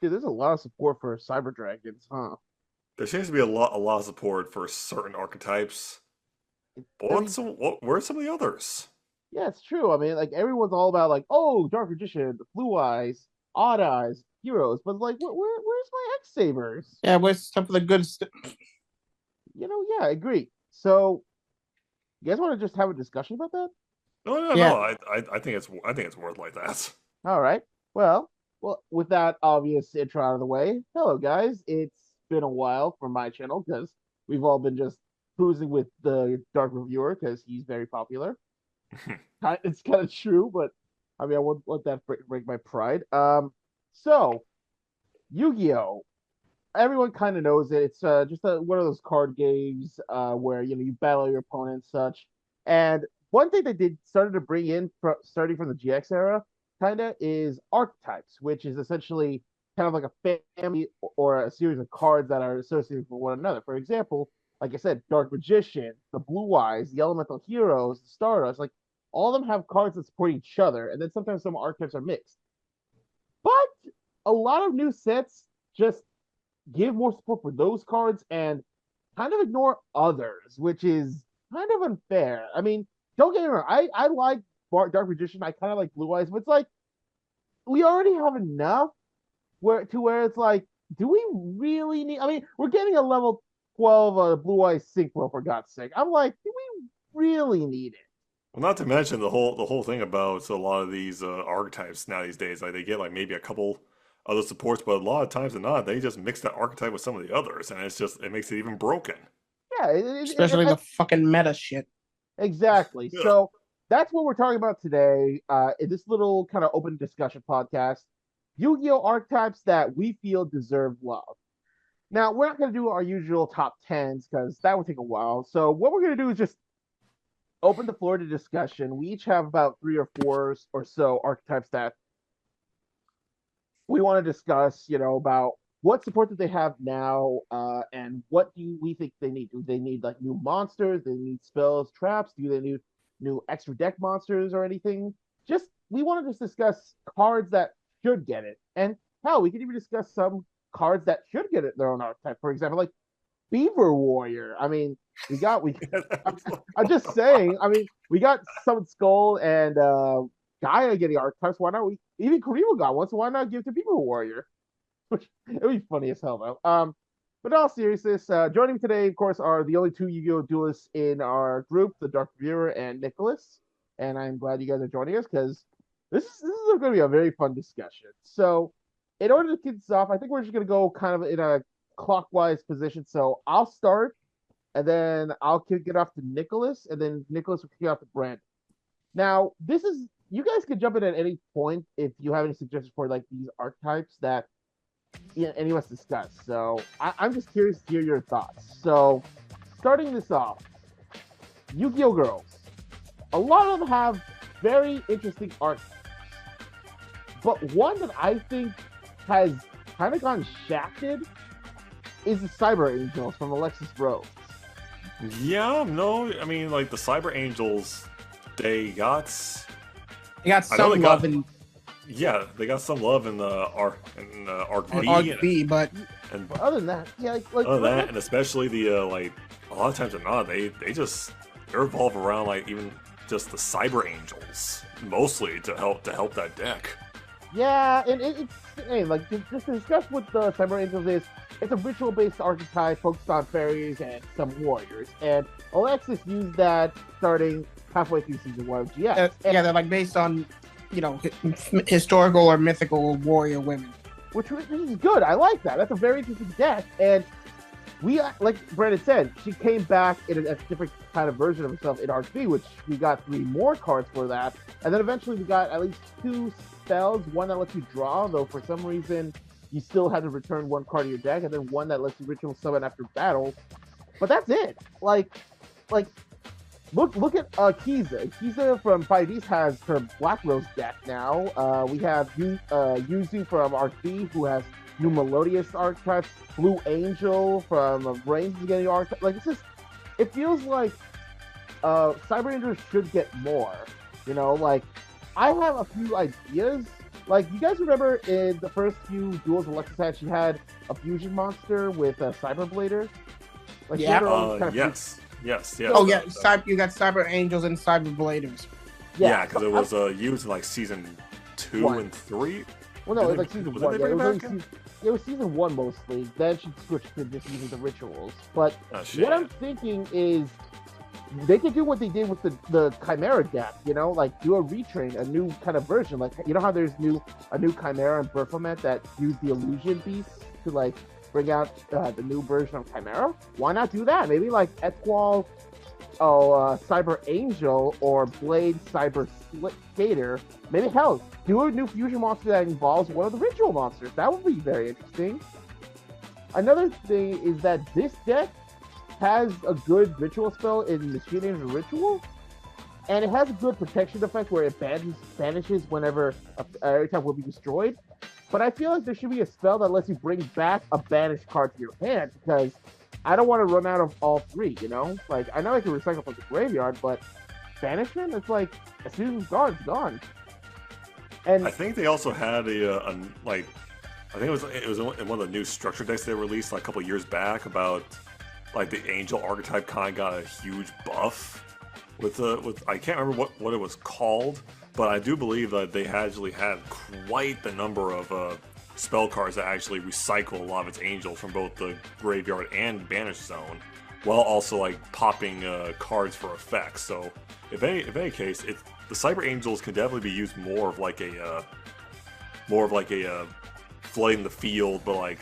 Dude, there's a lot of support for cyber dragons, huh? There seems to be a lot of support for certain archetypes. But I mean, where are some of the others? yeah, it's true. I mean, like everyone's all about like, oh, Dark Magician, Blue Eyes, Odd Eyes, Heroes, but like, where's my X Sabers? Yeah, where's some of the good stuff? Yeah, I agree. So, you guys want to just have a discussion about that? No, no, no. Yeah, I think it's worth like that. All right. Well, with that obvious intro out of the way, hello guys. It's been a while from my channel because we've all been just cruising with the Dark Reviewer because he's very popular. It's kind of true, but I mean, I won't let that break my pride. So Yu-Gi-Oh! Everyone kind of knows it. It's just one of those card games where you battle your opponent and such. And one thing they did started to bring in starting from the GX era, kind of is archetypes, which is essentially kind of like a family or a series of cards that are associated with one another. For example, like I said, Dark Magician, the Blue Eyes, the Elemental Heroes, the Stardust, like all of them have cards that support each other, and then sometimes some archetypes are mixed. But a lot of new sets just give more support for those cards and kind of ignore others, which is kind of unfair. I mean, don't get me wrong, I like Dark Magician, I kind of like Blue Eyes, but it's like we already have enough where it's like, do we really need? I mean, we're getting a level 12 Blue Eyes Synchro for God's sake. I'm like, do we really need it? Well, not to mention the whole thing about a lot of these archetypes now these days. Like they get like maybe a couple other supports, but a lot of times than not, they just mix that archetype with some of the others, and it makes it even broken. Yeah, especially the fucking meta shit. exactly. Yeah. So that's what we're talking about today in this little kind of open discussion podcast. Yu-Gi-Oh archetypes that we feel deserve love. Now, we're not going to do our usual top 10s because that would take a while. So, what we're going to do is just open the floor to discussion. We each have about three or four or so archetypes that we want to discuss, about what support that they have now, and what do we think they need. Do they need like new monsters? Do they need spells, traps? Do they need new extra deck monsters or anything? Just we want to just discuss cards that should get it, and hell, we could even discuss some cards that should get it their own archetype. For example, like Beaver Warrior. I mean, we. I'm just saying. I mean, we got Summon Skull and Gaia getting archetypes. Why not? We even Kariba got one, so why not give it to Beaver Warrior? Which it would be funny as hell though. But in all seriousness, joining me today, of course, are the only two Yu-Gi-Oh duelists in our group, the Dark Viewer and Nicholas. And I'm glad you guys are joining us because this is going to be a very fun discussion. So, in order to kick this off, I think we're just going to go kind of in a clockwise position. So I'll start, and then I'll kick it off to Nicholas, and then Nicholas will kick it off to Brandon. Now, this is you guys can jump in at any point if you have any suggestions for like these archetypes that any of us discuss. So I'm just curious to hear your thoughts. So starting this off, Yu-Gi-Oh girls. A lot of them have very interesting archetypes, but one that I think has kind of gone shafted is the Cyber Angels from Alexis Rose. Yeah, no, I mean like the Cyber Angels, they got Some love in they got some love in the Arc B, Arc B, but But other than that, yeah, like other than that, and especially the like a lot of times or not, they revolve around like even just the Cyber Angels mostly to help that deck. yeah, and it's like just to discuss what the Cyber Angels is. It's a ritual-based archetype focused on fairies and some warriors, and Alexis used that starting halfway through season 1 of GX. they're like based on historical or mythical warrior women. Which is good. I like that. That's a very interesting deck, and we, like Brandon said, she came back in a different kind of version of herself in Arc B, which we got 3 more cards for that, and then eventually we got at least 2 spells, one that lets you draw, though for some reason you still had to return 1 card to your deck, and then one that lets you ritual summon after battle. But that's it. Like look at Kiza. Kiza from 5Ds has her Black Rose deck now. We have Yuzu from Arc B, who has new Melodious archetypes. Blue Angel from Brains is getting archetypes. Like it feels like Cyber Rangers should get more. Like I have a few ideas Like, you guys remember in the first few duels Alexis had, she had a fusion monster with a Cyberblader? Like, she had Yeah. her own kind of Yes. Oh yeah, you got Cyber Angels and Cyber Bladers. Yeah, because it was used in like season 2 One. and 3. Well, no, it was Did like they- season was one. they Yeah, bring it was it only back in? it was season one mostly. Then she switched to just using the rituals. But Oh, shit. what I'm thinking is they could do what they did with the Chimera deck, you know, like do a retrain, a new kind of version. Like, you know how there's a new Chimera and Baphomet that use the illusion beasts to like bring out the new version of Chimera? Why not do that? Maybe like Etqual, Cyber Angel, or Blade Cyber Skater. Maybe hell, do a new fusion monster that involves one of the ritual monsters. That would be very interesting. Another thing is that this deck has a good ritual spell in Machine Angel Ritual, and it has a good protection effect where it banishes whenever a Archetype will be destroyed. But I feel like there should be a spell that lets you bring back a banished card to your hand, because I don't want to run out of all three, you know? Like, I know I can recycle from the graveyard, but banishment, it's like, as soon as it's gone, it's gone. And I think they also had a like, I think it was in one of the new structure decks they released like a couple years back about like the Angel archetype kind of got a huge buff with I can't remember what it was called, but I do believe that they actually had quite the number of spell cards that actually recycle a lot of its Angel from both the graveyard and banish zone, while also like popping cards for effects. So if any case, the Cyber Angels can definitely be used more of like a flooding the field, but like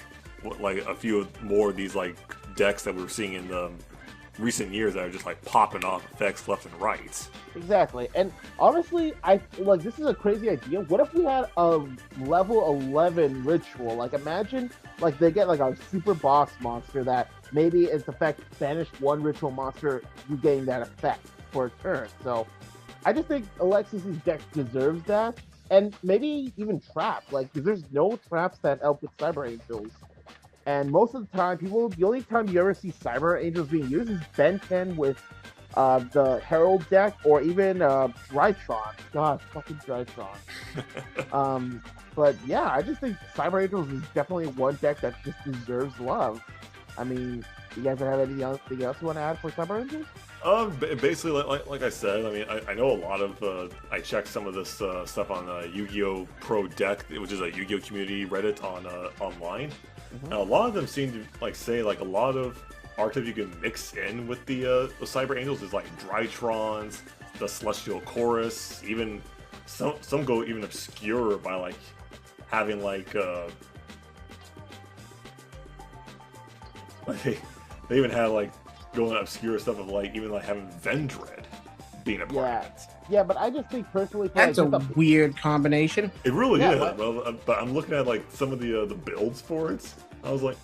a few more of these like decks that we're seeing in the recent years that are just like popping off effects left and right. exactly. And honestly, I like, this is a crazy idea. What if we had a level 11 ritual? Like, imagine like they get like a super boss monster that maybe its effect banished one ritual monster, you gain that effect for a turn. So I just think Alexis's deck deserves that. And maybe even trap, like, because there's no traps that help with Cyber Angels. And most of the time, the only time you ever see Cyber Angels being used is Ben 10 with the Herald deck, or even Drytron. God, fucking Drytron. But yeah, I just think Cyber Angels is definitely one deck that just deserves love. I mean, you guys have anything else you want to add for Cyber Angels? Basically, like I said, I mean, I know a lot of. I checked some of this stuff on Yu-Gi-Oh! Pro Deck, which is a Yu-Gi-Oh! Community Reddit on online. And a lot of them seem to like say like a lot of archetypes you can mix in with the Cyber Angels is like Drytrons, the Celestial Chorus, even some go even obscure by like having like they even have like going obscure stuff of like even like having Vendread being a part of it. Yeah, but I just think personally, That's a weird combination. It really Yeah, is. what? Well, but I'm looking at like some of the builds for it. I was like,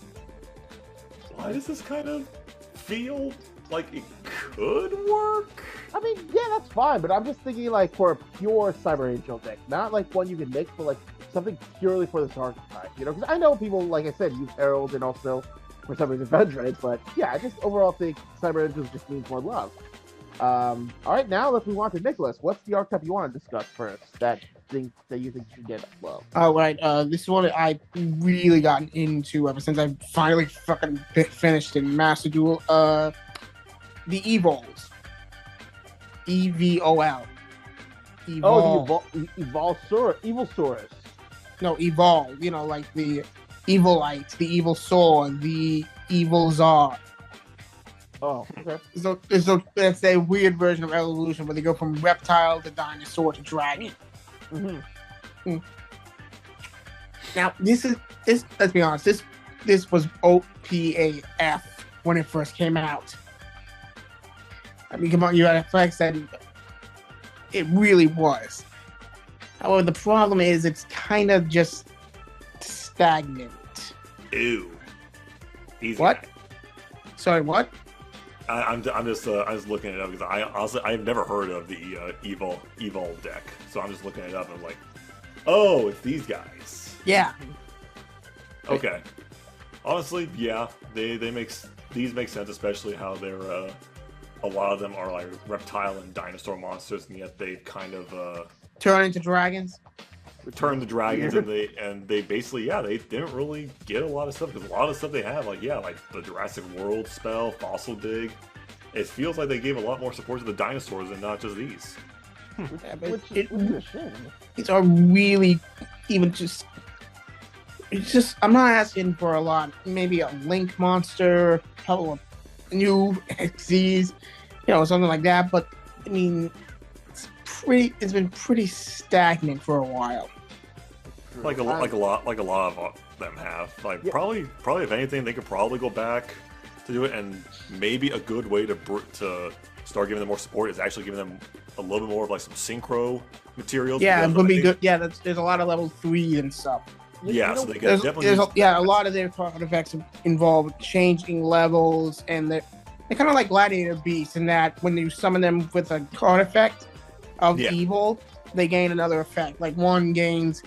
why does this kind of feel like it could work? I mean, yeah, that's fine, but I'm just thinking like for a pure Cyber Angel deck, not like one you can mix, but like something purely for this archetype, you know? Because I know people, like I said, use Herald and also for some reason Vendread, but yeah, I just overall think Cyber Angels just needs more love. All right, now let's move on to Nicholas. What's the archetype you want to discuss first that you think should get love? All right, this is one I really gotten into ever since I finally fucking finished in Master Duel. The Evols. EVOL. Oh, the Evilsaurus. No, Evolve. You know, like the Evilite, the Evil Sword, the Evil Czar. Oh, okay. So that's a weird version of evolution where they go from reptile to dinosaur to dragon. Mm-hmm. Now, this. Let's be honest. This was OPAF when it first came out. I mean, come on, you had facts that it really was. However, the problem is it's kind of just stagnant. Ew. Easy. What? Sorry, what? I'm just looking it up because I honestly I've never heard of the Evil deck, so I'm just looking it up and I'm like, oh, it's these guys. Yeah. Okay. Honestly, yeah, these make sense, especially how they're a lot of them are like reptile and dinosaur monsters, and yet they've kind of Turn into dragons. Return the Dragons, Weird. and they basically they didn't really get a lot of stuff because a lot of stuff they have like the Jurassic World spell, Fossil Dig. It feels like they gave a lot more support to the dinosaurs and not just these. Yeah, but which is a shame. it's a really even just. It's just I'm not asking for a lot. Maybe a Link monster, a couple of new XZs, something like that. But I mean, it's been pretty stagnant for a while. Like a lot of them have. Like Yeah. probably if anything, they could probably go back to do it, and maybe a good way to start giving them more support is actually giving them a little bit more of like some synchro materials. Yeah, because it would I be think- good. Yeah, there's a lot of level 3 and stuff. Yeah, so they can There's, definitely. there's a lot of their artifacts involve changing levels, and they're kind of like gladiator beasts in that when you summon them with an artifact of evil, they gain another effect. Like one gains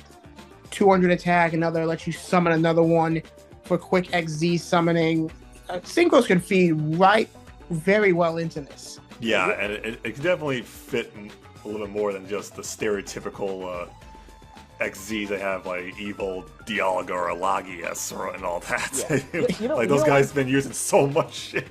200 attack, another lets you summon another one for quick XZ summoning. Synchros can feed very well into this. Yeah, and it can definitely fit in a little bit more than just the stereotypical XZs they have, like evil Dialga or Alagius and all that. Yeah. Like those guys have been using so much shit.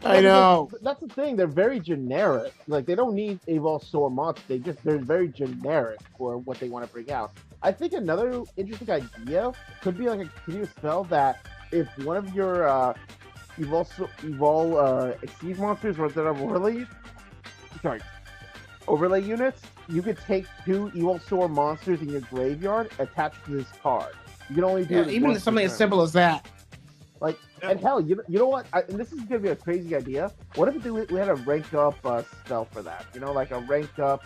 I know. That's the thing. They're very generic. Like they don't need Evolsaur monsters. They're very generic for what they want to bring out. I think another interesting idea could be like a continuous spell that if one of your Exceed monsters runs out of overlay units, you could take 2 Evolsaur monsters in your graveyard attached to this card. You can only do it Even once something per as turn. simple as that. And hell, you know what? And this is gonna be a crazy idea. What if we had a rank up spell for that? Like a rank up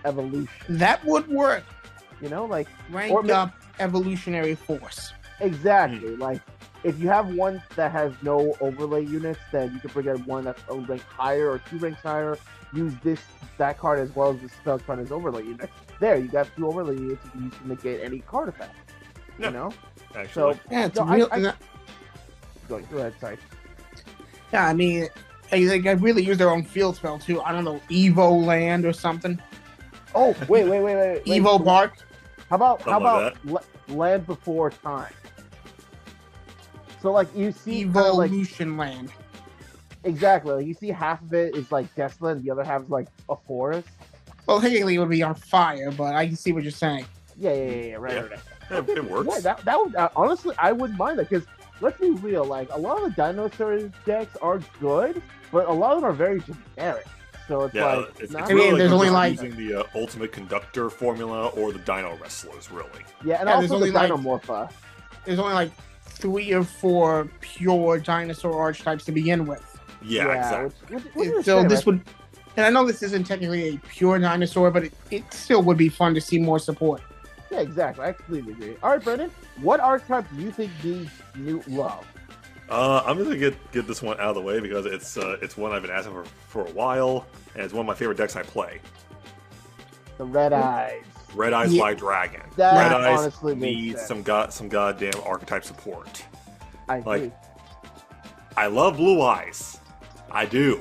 evolution. That would work. Like Rank up evolutionary force. exactly. Like if you have one that has no overlay units, then you can bring out one that's a rank higher or 2 ranks higher. Use that card as well as the spell card as overlay units. There, you got 2 overlay units you can use to negate any card effect. Yeah. So Actually, Yeah, it's No, real. go ahead, sorry. Yeah, I mean, they really use their own field spell too. I don't know, Evo Land or something. Oh, wait. Evo Bark. How about Something like Land Before Time? So like you see kinda like Evolution Land. exactly, like, you see half of it is like desolate, and the other half is like a forest. Well, technically it would be on fire, but I can see what you're saying. Yeah, right. it works. Yeah, that would honestly, I wouldn't mind that because let's be real, like a lot of the dinosaur decks are good, but a lot of them are very generic. So it's like it's not really there's like only just like- using the Ultimate Conductor formula or the Dino Wrestlers, really. yeah, and Yeah, there's also the only, like- Dinomorpha. There's only like 3 or 4 pure dinosaur archetypes to begin with. Yeah, exactly. Which is a So shame, this would, and I know this isn't technically a pure dinosaur, but it still would be fun to see more support. Yeah, exactly. I completely agree. All right, Brendan, what archetype do you think needs new love? I'm gonna get this one out of the way because it's one I've been asking for a while, and it's one of my favorite decks I play. The Red Eyes. Red Eyes Yeah. by Dragon. That Red Eyes honestly makes needs sense. some goddamn archetype support. I agree. I love Blue Eyes, I do,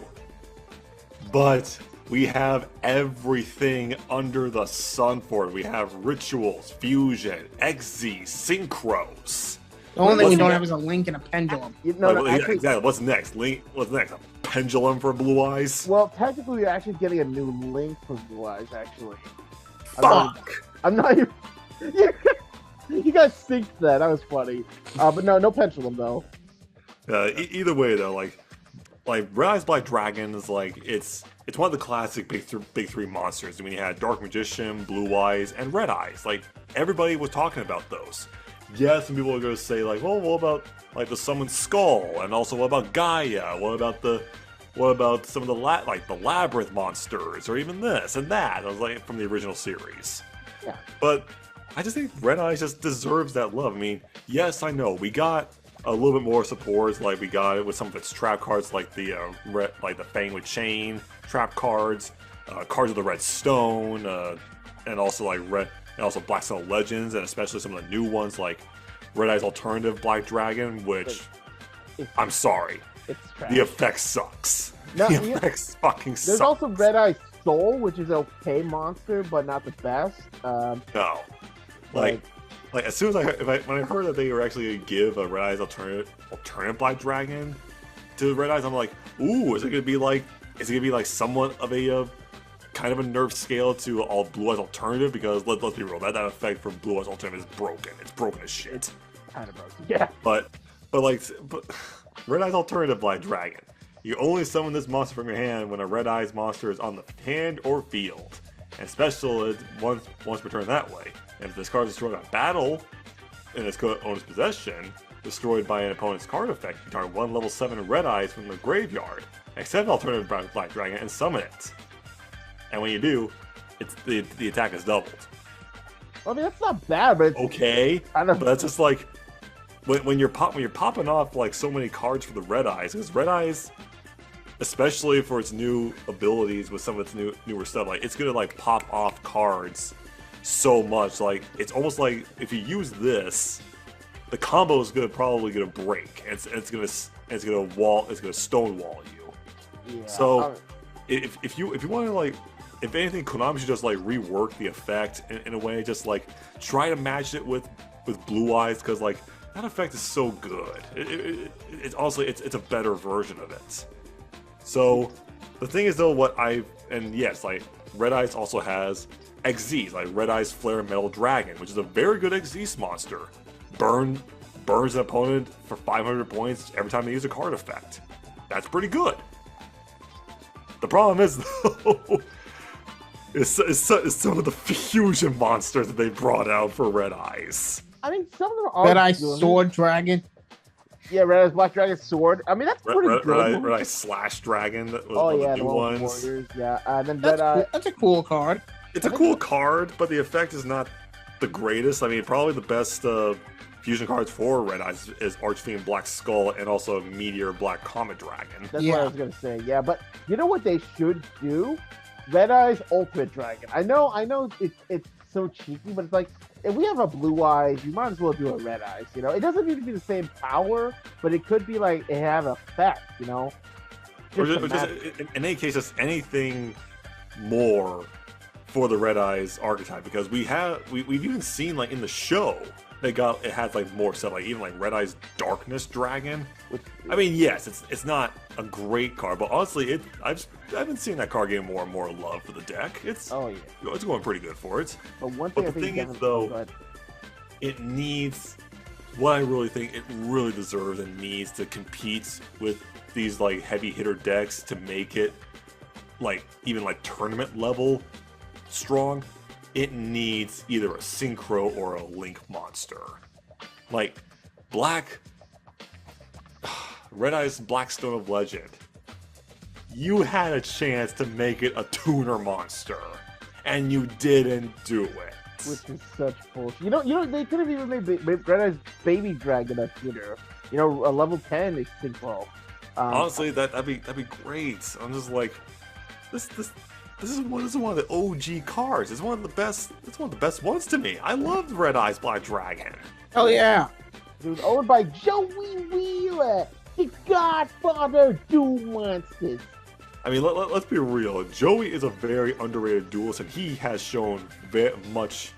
but we have everything under the sun for it. We have rituals, fusion, XZ, synchros. The only thing we What's don't the- have is a link and a pendulum. Actually, Exactly. What's next? What's next? A pendulum for Blue Eyes? well, technically, we're actually getting a new link for Blue Eyes, actually. Fuck. I'm not even... You guys synced that. That was funny. But no pendulum, though. Either way, though, like Red Eyes by Dragon is like it's one of the classic big three monsters. I mean, you had Dark Magician, Blue Eyes, and Red Eyes. Like everybody was talking about those. Yes, some people are going to say like, well, what about like the Summoned Skull, and also what about Gaia? What about some of the the Labyrinth monsters, or even this and that? I was like from the original series. Yeah. But I just think Red Eyes just deserves that love. I mean, yes, I know we got a little bit more support, like we got it with some of its trap cards, like the Fang with Chain trap cards, cards of the Red Stone, and also Black Stone Legends, and especially some of the new ones like Red Eyes Alternative Black Dragon, which I'm sorry, It's trash. the effect sucks. No, the you- effects fucking There's suck. also Red Eye Soul, which is okay monster, but not the best. No. Like, Like as soon as when I heard that they were actually gonna give a Red Eyes alternate Black Dragon to Red Eyes, I'm like, ooh, is it gonna be like somewhat of a kind of a nerf scale to all Blue Eyes alternative? Because let's be real, that effect from Blue Eyes alternative is broken. It's broken as shit. kind of broken. Yeah. But Red Eyes alternative Black Dragon. You only summon this monster from your hand when a Red Eyes monster is on the hand or field, and special is once per turn that way. And if this card is destroyed on battle in its owner's possession, destroyed by an opponent's card effect, you target one level 7 Red Eyes from the graveyard, accept alternative Black Dragon, and summon it. And when you do, it's the attack is doubled. I mean, that's not bad, but it's, Okay, I don't- but that's just like when you're popping off like so many cards for the Red Eyes, because Red Eyes, especially for its new abilities with some of its newer stuff, like it's gonna like pop off cards so much. Like it's almost like if you use this, the combo is probably gonna break. It's gonna stonewall you. yeah. So if you want to like, if anything, Konami should just like rework the effect in a way, just like try to match it with Blue Eyes, because like that effect is so good. It's honestly it's a better version of it. So the thing is though, yes, like Red Eyes also has XZs, like Red Eyes Flare Metal Dragon, which is a very good XZ monster. Burns an opponent for 500 points every time they use a card effect. That's pretty good. The problem is though, is some of the fusion monsters that they brought out for Red Eyes. I mean, some of them are Red Eye good. Sword Dragon. Yeah, Red Eyes Black Dragon Sword. I mean, that's pretty good. Red Eye Slash Dragon. That was Oh one yeah, of the the new World ones. Warriors. Yeah, and then Red Eye. That's a cool card. It's a cool card, but the effect is not the greatest. I mean, probably the best fusion cards for Red Eyes is Archfiend Black Skull and also Meteor Black Comet Dragon. That's Yeah. what I was gonna say. Yeah, but you know what they should do? Red Eyes Ultimate Dragon. I know, it's so cheeky, but it's like if we have a Blue Eyes, you might as well do a Red Eyes. You know, it doesn't need to be the same power, but it could be like it have effect. You know, Or to just match- in any case, just anything more for the Red Eyes archetype, because we've even seen like in the show it has like more stuff, like even like Red Eyes Darkness Dragon. which- I mean, yes, it's not a great card, but honestly, I've been seeing that card getting more and more love for the deck. It's oh yeah. going pretty good for it. But one But thing I the think thing is, doesn't- though, oh, go ahead. It needs what I really think it really deserves and needs to compete with these like heavy hitter decks to make it like even like tournament level strong. It needs either a Synchro or a Link monster. Like Red Eyes Blackstone of Legend. You had a chance to make it a tuner monster, and you didn't do it. Which is such bullshit. You know, they could have even made Red Eyes Baby Dragon a tutor. You know, a level 10 is synchro. Honestly, that'd be great. I'm just like, this is one of the OG cards. It's one of the best ones to me. I loved Red Eyes Black Dragon. Oh yeah. It was owned by Joey Wheeler, the Godfather Duel Monsters. I mean, let's be real. Joey is a very underrated duelist, and he has shown very much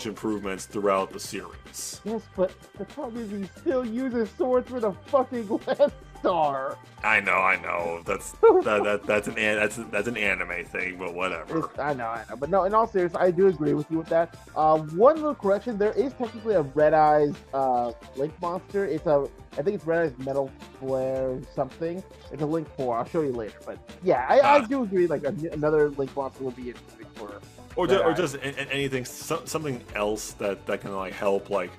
improvements throughout the series. Yes, but the problem is he still uses swords with a fucking left star. I know. That's an anime thing, but whatever. I know. But no, in all seriousness, I do agree with you with that. One little correction: there is technically a Red Eyes Link monster. I think it's Red Eyes Metal Flare something. It's a Link 4. I'll show you later. But yeah, I do agree. Like another Link monster would be interesting for. Or Red just anything, something else that can like help, like,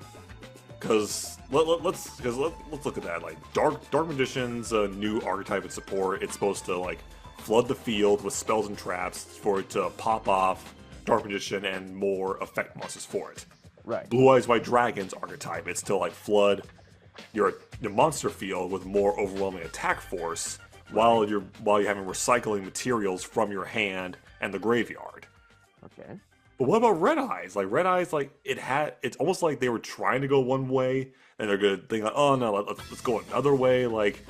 because let's look at that. Like Dark Magician's a new archetype and support. It's supposed to like flood the field with spells and traps for it to pop off Dark Magician and more effect monsters for it. Right. Blue Eyes White Dragon's archetype. It's to like flood your monster field with more overwhelming attack force while you're having recycling materials from your hand and the graveyard. Okay. But what about Red Eyes? Like Red Eyes, like it's almost like they were trying to go one way, and they're gonna think like, oh no, let's go another way. Like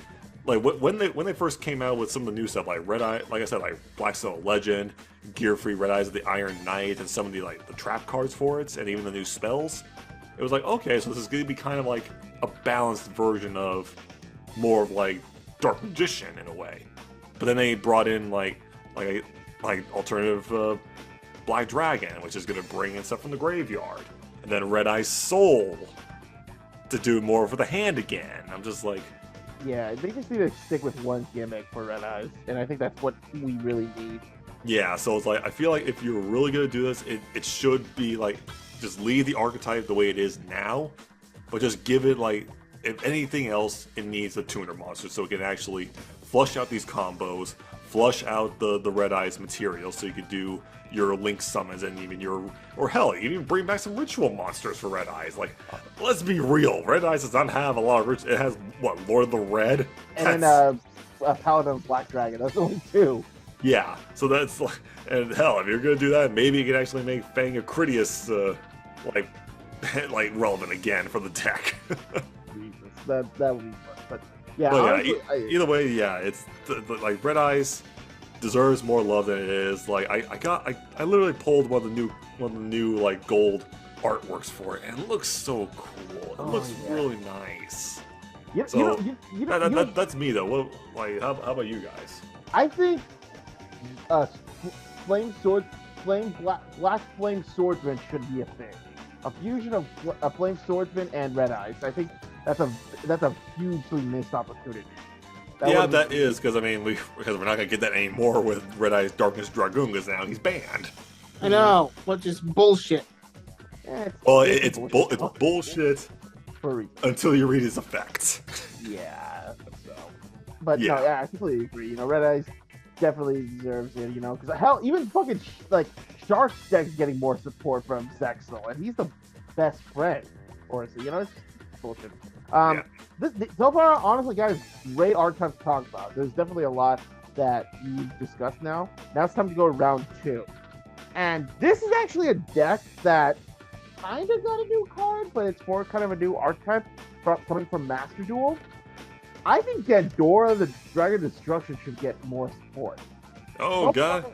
like when they first came out with some of the new stuff, like Red Eye, like I said, like Black Steel Legend, Gear Free Red Eyes of the Iron Knight, and some of the like the trap cards for it, and even the new spells. It was like, okay, so this is going to be kind of like a balanced version of more of like Dark Magician in a way. But then they brought in like alternative Black Dragon, which is going to bring in stuff from the graveyard, and then Red Eye Soul to do more for the hand again. I'm just like, Yeah, they just need to stick with one gimmick for Red Eyes, and I think that's what we really need. yeah. So it's like I feel like if you're really going to do this, it should be like just leave the archetype the way it is now, but just give it like, if anything else, it needs a tuner monster so it can actually flush out these combos, flush out the Red Eyes material, so you could do your Link summons and even or hell, even bring back some ritual monsters for Red Eyes. Like, let's be real, Red Eyes does not have a lot of it has what, Lord of the Red, And a Paladin of Black Dragon. That's only two. yeah. So that's like, and hell, if you're gonna do that, maybe you can actually make Fang of Critias like relevant again for the deck. Jesus, that would be fun. But yeah, But honestly, yeah, either way, yeah, it's like Red Eyes deserves more love than it is. Like I literally pulled one of the new like gold artworks for it, and it looks so cool. It looks really nice. So that's me though. What, like how about you guys? I think black flame swordsman should be a thing. A fusion of a flame swordsman and Red Eyes. I think that's a hugely missed opportunity. That is because I mean because we're not gonna get that anymore with Red Eyes Darkness Dragoon, because now he's banned. I know, which is bullshit. It's bullshit for until you read his effects. Yeah, so. But no, yeah, I completely agree. You know, Red Eyes definitely deserves it. You know, because hell, even fucking like Shark deck's getting more support from Zexel, and he's the best friend. Or is he? You know, it's just bullshit. So far, honestly, guys, great archetypes to talk about. There's definitely a lot that we've discussed now. Now it's time to go to round 2. And this is actually a deck that kind of got a new card, but it's more kind of a new archetype coming from Master Duel. I think Gandora, the Dragon Destruction, should get more support. Oh, God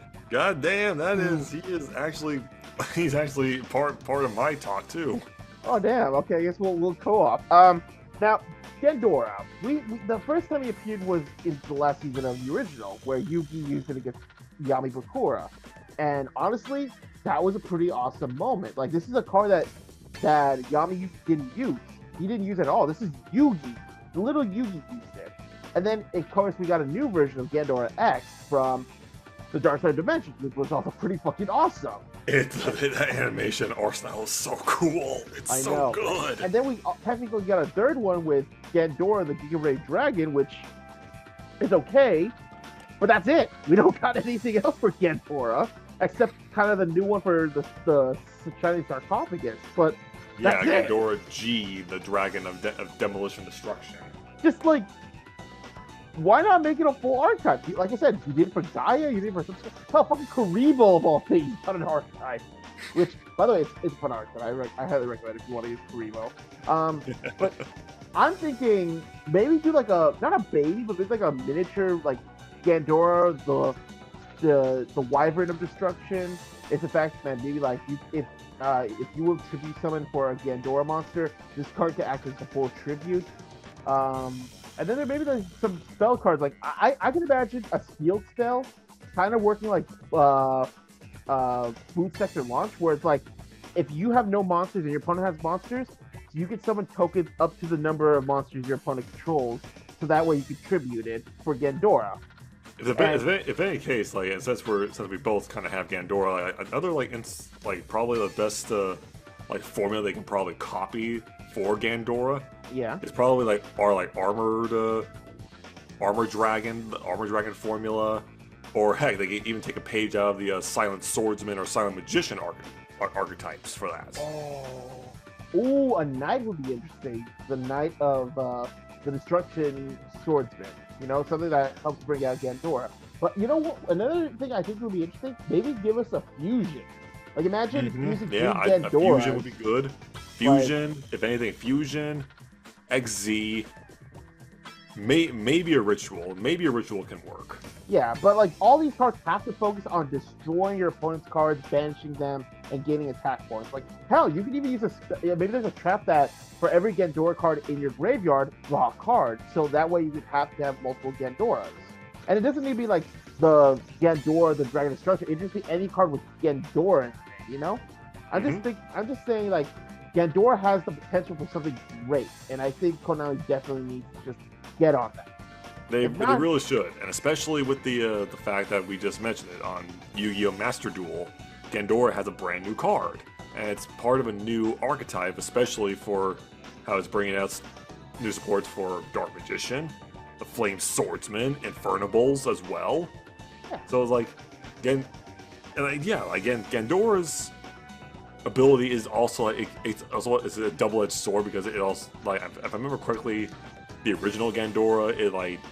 damn, he's actually part of my talk too. Oh damn! Okay, I guess we'll co-op. Now Gandora, the first time he appeared was in the last season of the original, where Yugi used it against Yami Bakura, and honestly, that was a pretty awesome moment. Like, this is a card that Yami didn't use. He didn't use it at all. This is Yugi. The little Yugi used it, and then of course we got a new version of Gandora X from the Dark Side of Dimensions, which was also pretty fucking awesome. That animation art style is so cool. It's so good. And then we technically got a third one with Gandora, the Giga Ray Dragon, which is okay, but that's it. We don't got anything else for Gandora, except kind of the new one for the Shiny Sarcophagus. But yeah, Gandora G, the Dragon of Demolition Destruction. Just like, why not make it a full archetype? Like I said, you did it for Gaia, you did it for some fucking Karibo of all things on an archetype. Which, by the way, it's a fun archetype. I highly recommend it if you want to use Karibo. But I'm thinking maybe do like not a baby, but there's like a miniature like Gandora, the Wyvern of Destruction. It's the fact that maybe like if you will tribute summon for a Gandora monster, this card can act as a full tribute. And then there maybe there's some spell cards. Like I can imagine a sealed spell kind of working like Food Sector Launch, where it's like if you have no monsters and your opponent has monsters, you can summon tokens up to the number of monsters your opponent controls, so that way you can tribute it for Gandora. If any case, like, and since we both kind of have Gandora, like, another probably the best like formula they can probably copy for Gandora. Yeah. It's probably like armored dragon, the armored dragon formula, or heck, they can even take a page out of the silent swordsman or silent magician archetypes for that. Oh, a knight would be interesting. The knight of the destruction swordsman. You know, something that helps bring out Gandora. But you know what? Another thing I think would be interesting. Maybe give us a fusion. Like, imagine using Gandora. A fusion would be good. Fusion, if anything, fusion, XZ, maybe a ritual. Maybe a ritual can work. Yeah, but like all these cards have to focus on destroying your opponent's cards, banishing them, and gaining attack points. Like hell, you can even use maybe there's a trap that for every Gandora card in your graveyard, draw a card. So that way you could have to have multiple Gandoras. And it doesn't need to be like the Gandora, the Dragon Destruction. It just be any card with Gandora in it, you know? I'm just saying like Gandora has the potential for something great, and I think Konami definitely needs to just get on that. They really should, and especially with the fact that we just mentioned it on Yu-Gi-Oh! Master Duel, Gandora has a brand new card, and it's part of a new archetype, especially for how it's bringing out new supports for Dark Magician, the Flame Swordsman, Infernables as well. Yeah. So it's like, again, Gandora's ability is also like it's a double-edged sword because it also, like, if I remember correctly, the original Gandora,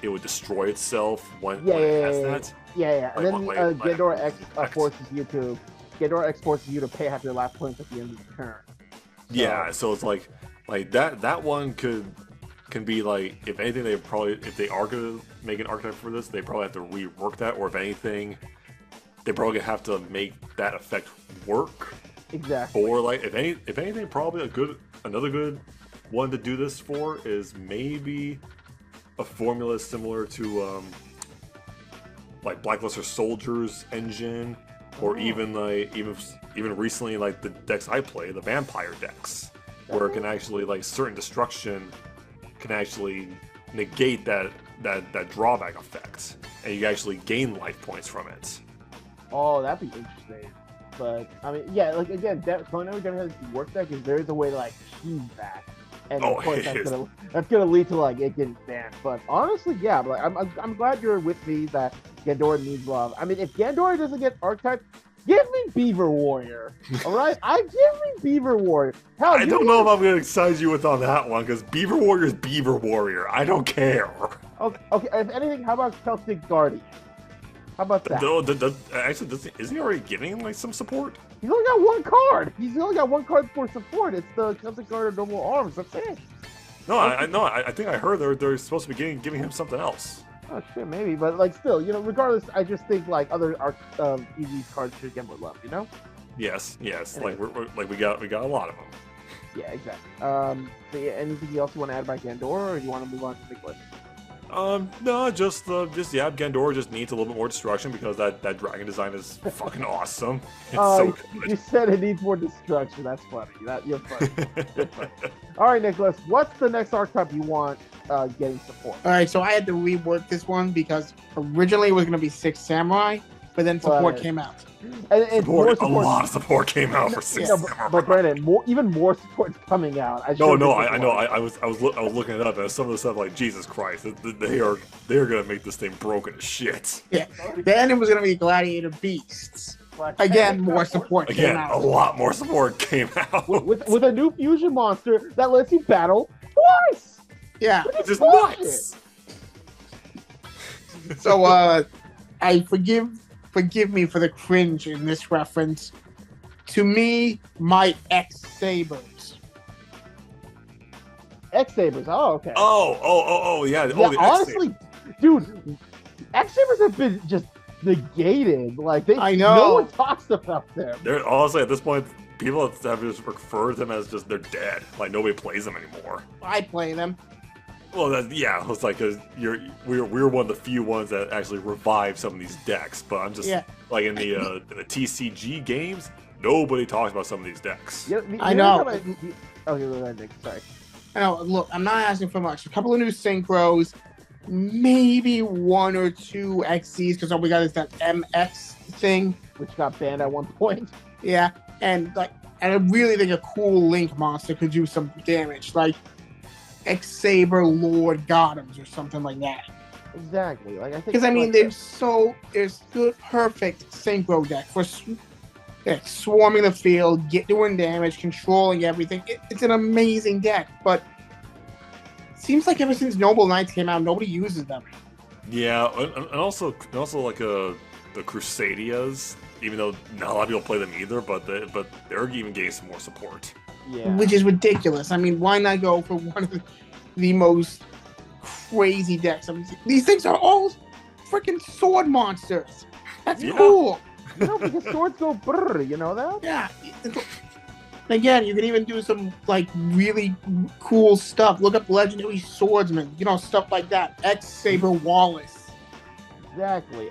it would destroy itself when it has that. Yeah. And then Gandora X forces you to pay half your last points at the end of the turn. Yeah, so it's like that one can be like, if anything, if they are gonna make an archetype for this, they probably have to rework that, or if anything, they probably have to make that effect work. Exactly. Or like if anything, probably another good one to do this for is maybe a formula similar to like Blackluster Soldier's engine, or even recently like the decks I play, the vampire decks, where it can actually, like, certain destruction can actually negate that drawback effect, and you actually gain life points from it. Oh, that'd be interesting. But I mean, yeah, like again, Konami gonna have to work that because there is a way to like achieve that, and of course that's gonna lead to like it getting banned. But honestly, yeah, like I'm glad you're with me that Gandora needs love. I mean, if Gandora doesn't get archetype, give me Beaver Warrior. All right, give me Beaver Warrior. Hell, I don't know if I'm gonna excite you with on that one because Beaver Warrior is Beaver Warrior. I don't care. Okay. If anything, how about Celtic Guardian? How about that? Actually, isn't he already getting like some support? He's only got one card. He's only got one card for support. It's the Celtic Guardian Noble Arms. That's it. No, I think I heard they're supposed to be giving him something else. Oh shit, maybe, but like still, regardless, I just think like other EV cards should get more love. Yes. Anyway. Like we got a lot of them. Yeah, exactly. So yeah, anything else you want to add about Gandora, or do you want to move on to Nicholas? No, just Gandora just needs a little bit more destruction because that dragon design is fucking awesome. It's so good. You said it needs more destruction. That's funny. You're funny. You're funny. All right, Nicholas, what's the next archetype you want getting support? All right, so I had to rework this one because originally it was going to be Six Samurai, but then support came out. And a lot of support came out for Six Samurai. But Brandon, even more support's coming out. I know. I was looking it up, and some of the stuff like, Jesus Christ, they are gonna make this thing broken as shit. Yeah. Then it was gonna be Gladiator Beasts. Again, more support came out. A lot more support came out. With a new fusion monster that lets you battle twice. Yeah. Which is nuts. So I forgive me for the cringe in this reference. To me, my X-Sabers. X-Sabers, oh, okay. Oh, yeah. Yeah, honestly, dude, X-Sabers have been just negated. Like, I know. No one talks about them. They're honestly, at this point, people have just referred to them as just, they're dead. Like, nobody plays them anymore. I play them. Well, it's like we're one of the few ones that actually revive some of these decks, but I'm just like in the TCG games, nobody talks about some of these decks. I know. Okay, go ahead, Nick. Sorry. I know. Look, I'm not asking for much. A couple of new synchros, maybe one or two XCs, because all we got is that MX thing, which got banned at one point. Yeah, and I really think a cool Link monster could do some damage, like X-Saber Lord Gothams or something like that. Exactly. Like I think because there's good perfect synchro deck for swarming the field, doing damage, controlling everything. It's an amazing deck, but it seems like ever since Noble Knights came out, nobody uses them. Yeah, and also like the Crusadias, even though not a lot of people play them either, but they're even getting some more support. Yeah. Which is ridiculous. I mean, why not go for one of the most crazy decks. I mean, these things are all freaking sword monsters. That's Yeah. cool. You know, because swords go brrr, you know that? Yeah. Again, you can even do some like really cool stuff. Look up legendary swordsman, stuff like that. X Saber Wallace. Exactly.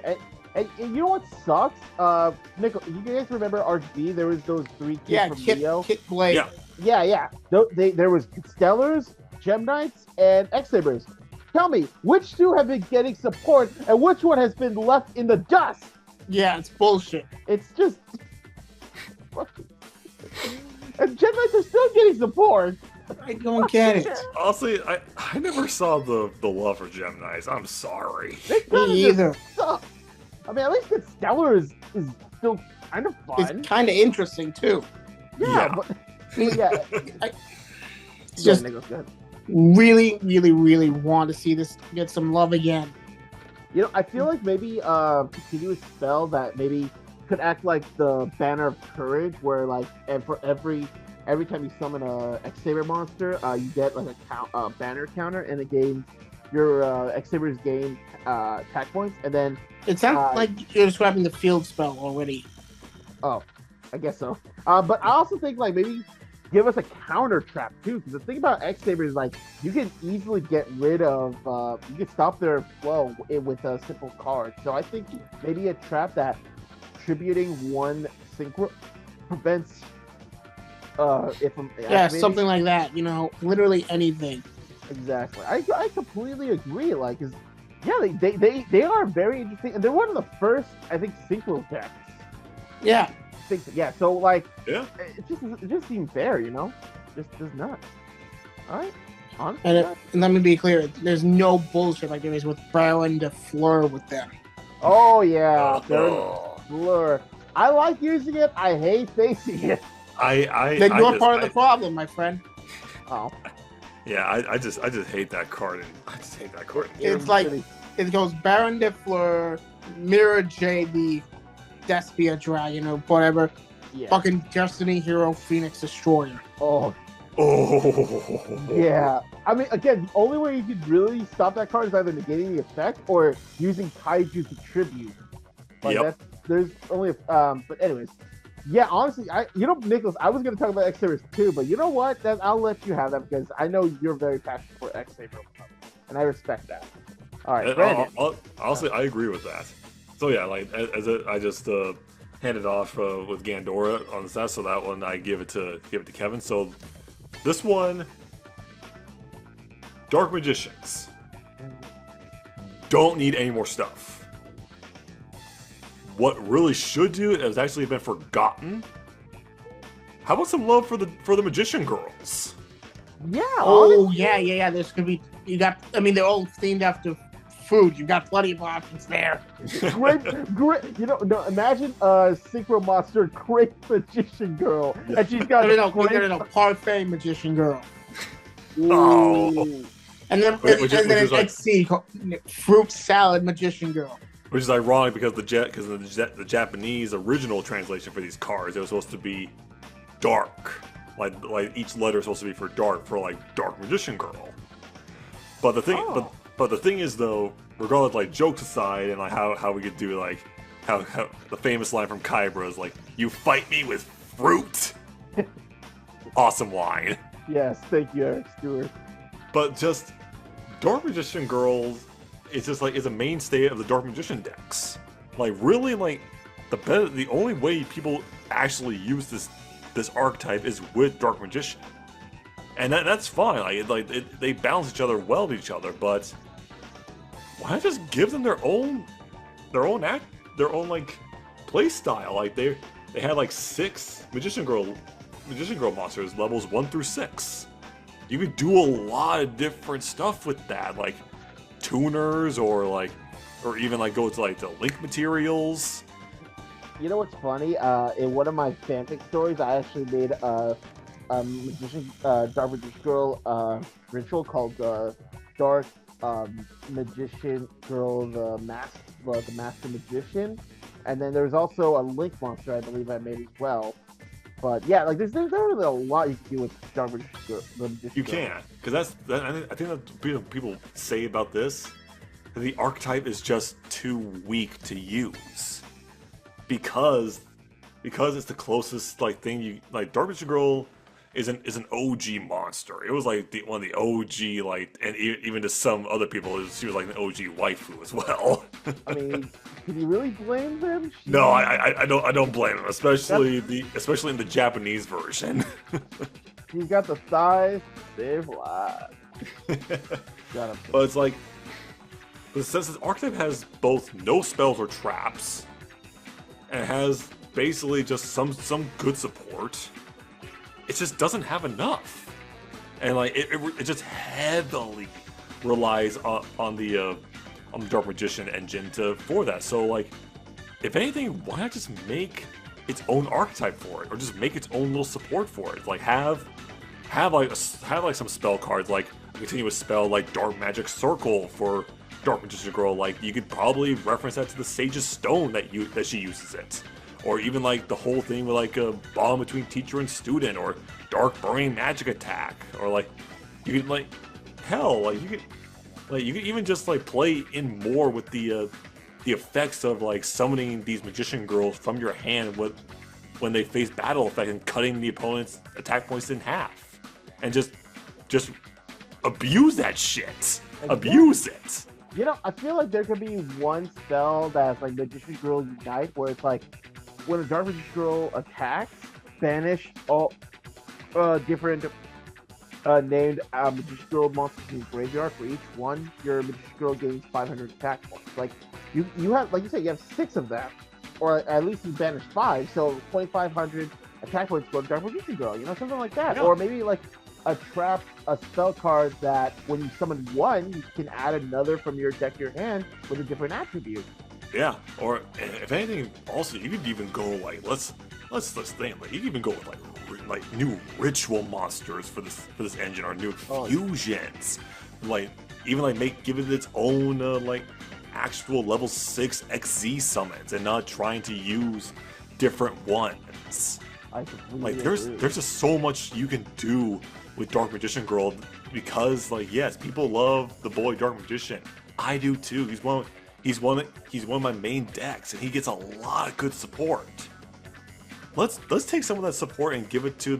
And you know what sucks? Nickel, you guys remember RGB? There was those 3 kids Yeah, from Kit Neo. Blade. Yeah. Yeah. There was Stellars, Gem Knights, and X Sabers. Tell me, which 2 have been getting support, and which one has been left in the dust? Yeah, it's bullshit. It's just. And Gem Knights are still getting support. I don't get it. Honestly, I never saw the love for Gem Knights. I'm sorry. They kind Me of either. suck. I mean, at least the Stellar is still kind of fun. It's kind of interesting too. Yeah, but yeah. It's just Go ahead. really, really, really want to see this get some love again. You know, I feel like maybe continuous spell that maybe could act like the Banner of Courage, where like for every time you summon a X-Saber monster, you get like a banner counter, and it gains your X-Sabers gain attack points, and then It sounds like you're describing the field spell already. oh, I guess so. But I also think like maybe give us a counter trap too, because the thing about X-Saber is like you can easily get rid of, you can stop their flow with a simple card. So I think maybe a trap that tributing one synchro prevents if I'm Yeah, something like that. Literally anything. Exactly. I completely agree. Like, they are very interesting, and they're one of the first, I think, synchro decks. Yeah. Yeah. So like, Yeah. it just seems fair, just nuts. All right. Honestly, And let me be clear, there's no bullshit like there is with Baron de Fleur with them. oh yeah, Oh. Blur. I like using it. I hate facing it. Then you're part of the problem, my friend. Oh, Yeah, I just hate that card. And I just hate that card. It's like it goes Baron de Fleur, Mirror JD, Despia Dragon, or whatever. yeah. Fucking Destiny Hero Phoenix Destroyer. Oh, Oh. yeah. I mean, again, the only way you could really stop that card is either negating the effect or using Kaiju to tribute. Like Yep. there's only but anyways. Yeah, honestly, Nicholas, I was gonna talk about X Sabers too, but you know what? I'll let you have that because I know you're very passionate for X Saber, and I respect that. All right, Brandon. Honestly, I agree with that. So yeah, like I just handed off with Gandora on the set, so that one I give it to Kevin. So this one, Dark Magicians don't need any more stuff. What really should do it has actually been forgotten. How about some love for the Magician Girls? Yeah. Oh, honestly, yeah. There's gonna be they're all themed after food. You got plenty of options there. great. No, imagine a synchro monster, great magician girl, and she's got No, parfait magician girl. Oh. And then Which is like- XC, fruit salad magician girl. Which is ironic because the Japanese original translation for these cards, it was supposed to be dark, like each letter is supposed to be for dark, for like Dark Magician Girl. But the thing, but the thing is though, regardless, like jokes aside, and like how we could do like how the famous line from Kybra is like, "You fight me with fruit." Awesome line. Yes, thank you, Eric Stewart. But just Dark Magician Girls, it's just like is a mainstay of the Dark Magician decks. Like really, like the only way people actually use this archetype is with Dark Magician, and that's fine. They balance each other well to each other. But why not just give them their own like play style? Like they had like 6 Magician Girl monsters, levels 1 through 6. You could do a lot of different stuff with that, like tuners or even like go to like the link materials. You know what's funny? In one of my fanfic stories, I actually made a magician, Dark Magician Girl ritual called Dark Magician Girl, the Master Magician, and then there's also a link monster I believe I made as well. But yeah, like there's really a lot you can do with Dark Magician Girl. You can, because I think that people say about this, that the archetype is just too weak to use, because it's the closest like thing you like. Dark Magician Girl is an OG monster. It was like one of the OG like, and even to some other people, she was like an OG waifu as well. I mean, can you really blame them? No, I don't blame him, especially in the Japanese version. He's got the thighs to save lives. But it's like, but since this archetype has both no spells or traps, and it has basically just some good support, it just doesn't have enough, and like it just heavily relies on the Dark Magician engine for that. So like, if anything, why not just make its own archetype for it, or just make its own little support for it? Like have some spell cards, like a continuous spell like Dark Magic Circle for Dark Magician Girl. Like you could probably reference that to the Sage's Stone that she uses it, or even like the whole thing with like a bond between teacher and student, or Dark Burning Magic Attack, or like you could like you could even just like play in more with the effects of like summoning these magician girls from your hand when they face battle effect and cutting the opponent's attack points in half, and just abuse that shit. Exactly. Abuse it. You know, I feel like there could be one spell that's like Magician Girl Unite, where it's like when a Dark Magician Girl attacks, banish all different named Magician Girl monsters in your graveyard. For each one, your Magician Girl gains 500 attack points. Like you have, like you said, you have 6 of them, or at least you banish 5, so 2,500 attack points go to Dark Magician Girl. You know, something like that, yeah. Or maybe like a spell card that when you summon one, you can add another from your deck to your hand with a different attribute. Yeah, or if anything, also you could even go like let's think like you could even go with like new ritual monsters for this engine, or new fusions, like even like give it its own like actual level 6 XZ summons, and not trying to use different ones. Like there's just so much you can do with Dark Magician Girl, because like yes, people love the boy Dark Magician. I do too. He's one of my main decks, and he gets a lot of good support. Let's take some of that support and give it to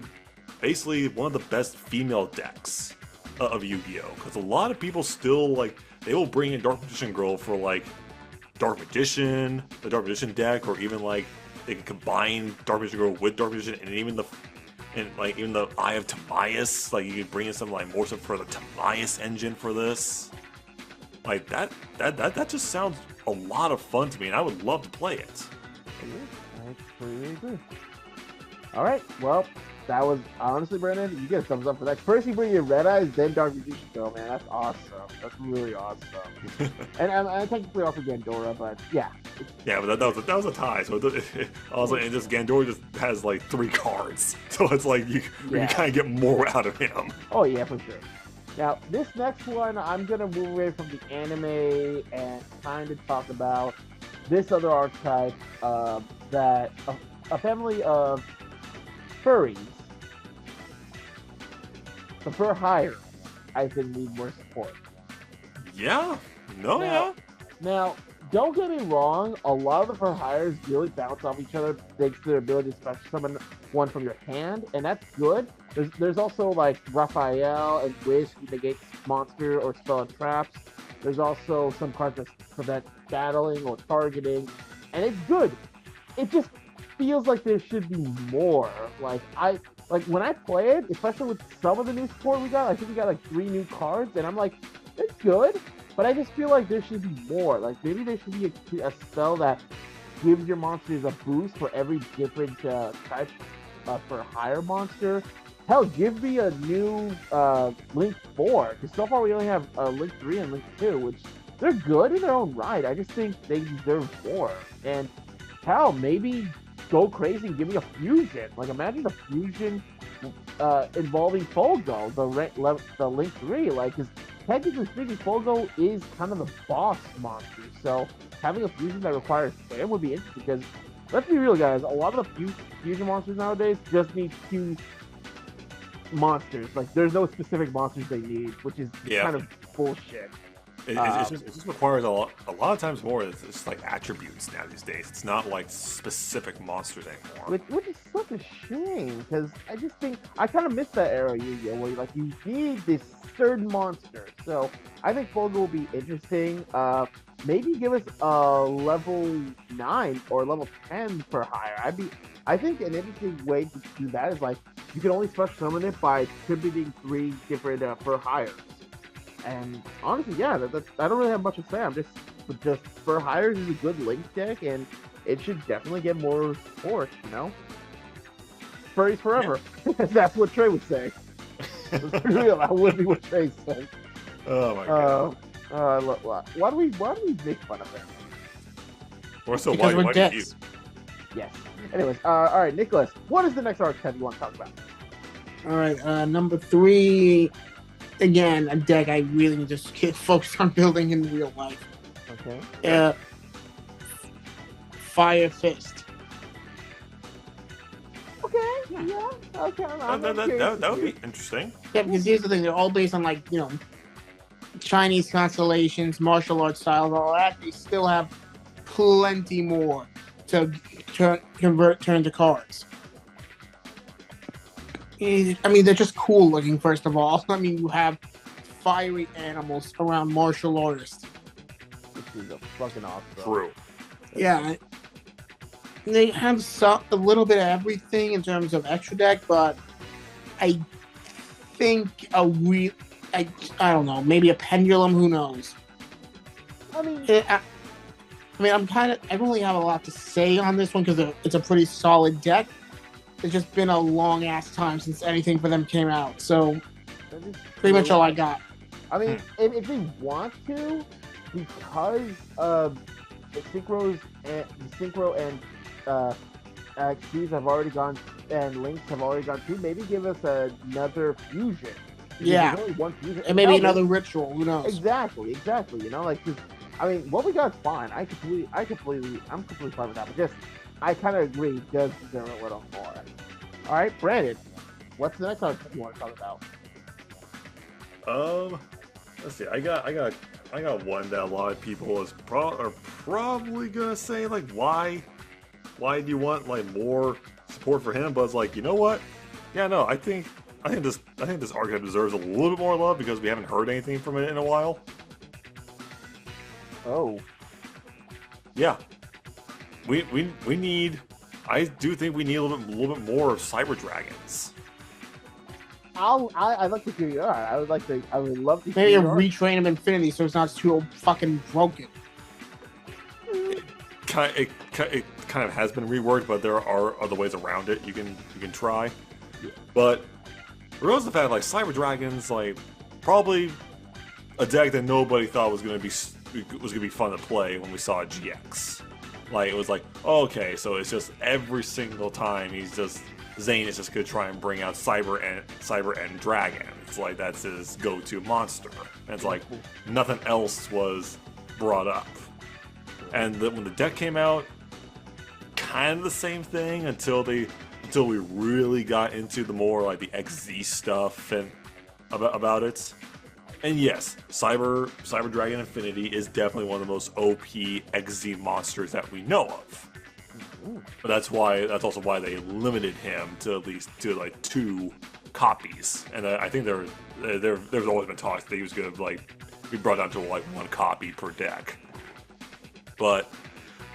basically one of the best female decks of Yu-Gi-Oh! Because a lot of people still like, they will bring in Dark Magician Girl for like Dark Magician, the Dark Magician deck, or even like they can combine Dark Magician Girl with Dark Magician, and even the Eye of Timaeus. Like you could bring in some like more stuff for the Timaeus engine for this. Like that just sounds a lot of fun to me, and I would love to play it. I completely agree. All right, well, that was honestly, Brandon, you get a thumbs up for that. First you bring your Red Eyes, then Dark Magician Girl, man. That's awesome. That's really awesome. and I technically also Gandora, but yeah. Yeah, but that was a tie. So also, and just Gandora just has like 3 cards, so it's like you kind of get more out of him. Oh yeah, for sure. Now, this next one, I'm going to move away from the anime and kind of talk about this other archetype that a family of furries, the fur hires, I think need more support. Yeah. No, Now, don't get me wrong, a lot of the fur hires really bounce off each other thanks to their ability to special summon one from your hand, and that's good. There's also like Raphael and Wish who negate monster or spell and traps. There's also some cards that prevent battling or targeting, and it's good. It just feels like there should be more. Like when I play it, especially with some of the new support we got, I think we got like 3 new cards, and I'm like, it's good, but I just feel like there should be more. Like maybe there should be a spell that gives your monsters a boost for every different type for a higher monster. Hell, give me a new Link 4, because so far we only have Link 3 and Link 2, which they're good in their own right. I just think they deserve more. And hell, maybe go crazy and give me a fusion. Like imagine a fusion involving Fogo, the Link 3. Like, because technically speaking, Fogo is kind of the boss monster. So having a fusion that requires him would be interesting, because let's be real, guys. A lot of the fusion monsters nowadays just need fused monsters. Like, there's no specific monsters they need, which is Yeah. kind of bullshit. It just requires a lot of times more. It's just like attributes now these days. It's not like specific monsters anymore. Which is such a shame, because I just think I kind of miss that era, Yu-Gi-Oh, where like you need this certain monster. So I think Folga will be interesting. Maybe give us a level 9 or level 10 for higher. I think an interesting way to do that is like you can only special summon it by contributing 3 different for hires. And honestly, yeah, I don't really have much to say. I'm just for hires is a good link deck, and it should definitely get more support. You know, furries forever. Yeah. That's what Trey would say. It's real. That would be what Trey said. Oh my god. Why do we make fun of him? Or so Because we're why do you? dicks. Yes. Anyways, all right, Nicholas, what is the next archetype you want to talk about? All right, number 3. Again, a deck I really need to get focused on building in real life. Okay. Fire Fist. Okay. Yeah. Okay. That would be interesting. Yeah, because here's the thing: they're all based on Chinese constellations, martial arts styles, all that. They still have plenty more to turn to cards. I mean, they're just cool looking, first of all. I mean, you have fiery animals around martial artists. This is a fucking awesome. True. Yeah. They have a little bit of everything in terms of extra deck, but I think I don't know, maybe a pendulum, who knows? I mean, I don't really have a lot to say on this one because it's a pretty solid deck. It's just been a long ass time since anything for them came out, so pretty much all I got. I mean, if they want to, because the synchro and Xyz have already gone and links have already gone through, maybe give us another fusion. Yeah, only one fusion, and maybe another ritual. Who knows? Exactly. You know, like, cause, I mean, what we got is fine. I'm completely fine with that. But just, I kind of agree. It does deserve a little more. All right, Brandon, what's the next one you want to talk about? Let's see. I got one that a lot of people are probably gonna say, like, why do you want like more support for him? But it's like, you know what? Yeah, no, I think this archetype deserves a little bit more love because we haven't heard anything from it in a while. Oh, yeah, we need. I do think we need a little bit more Cyber Dragons. I'd like to hear you. I would love to Maybe hear retrain him Infinity so it's not too fucking broken. It kind of has been reworked, but there are other ways around it you can try. Yeah. But regardless of the fact, like, Cyber Dragons, like, probably a deck that nobody thought was gonna be fun to play when we saw a GX. Like, it was like, oh, okay, so it's just every single time Zane is just gonna try and bring out Cyber and Dragon. It's like that's his go-to monster. And it's like nothing else was brought up. And when the deck came out, kind of the same thing until we really got into the more like the XZ stuff and about it. And yes, Cyber Dragon Infinity is definitely one of the most OP XZ monsters that we know of. But that's also why they limited him to at least like 2 copies. And I think there's always been talks that he was going to like be brought down to like 1 copy per deck. But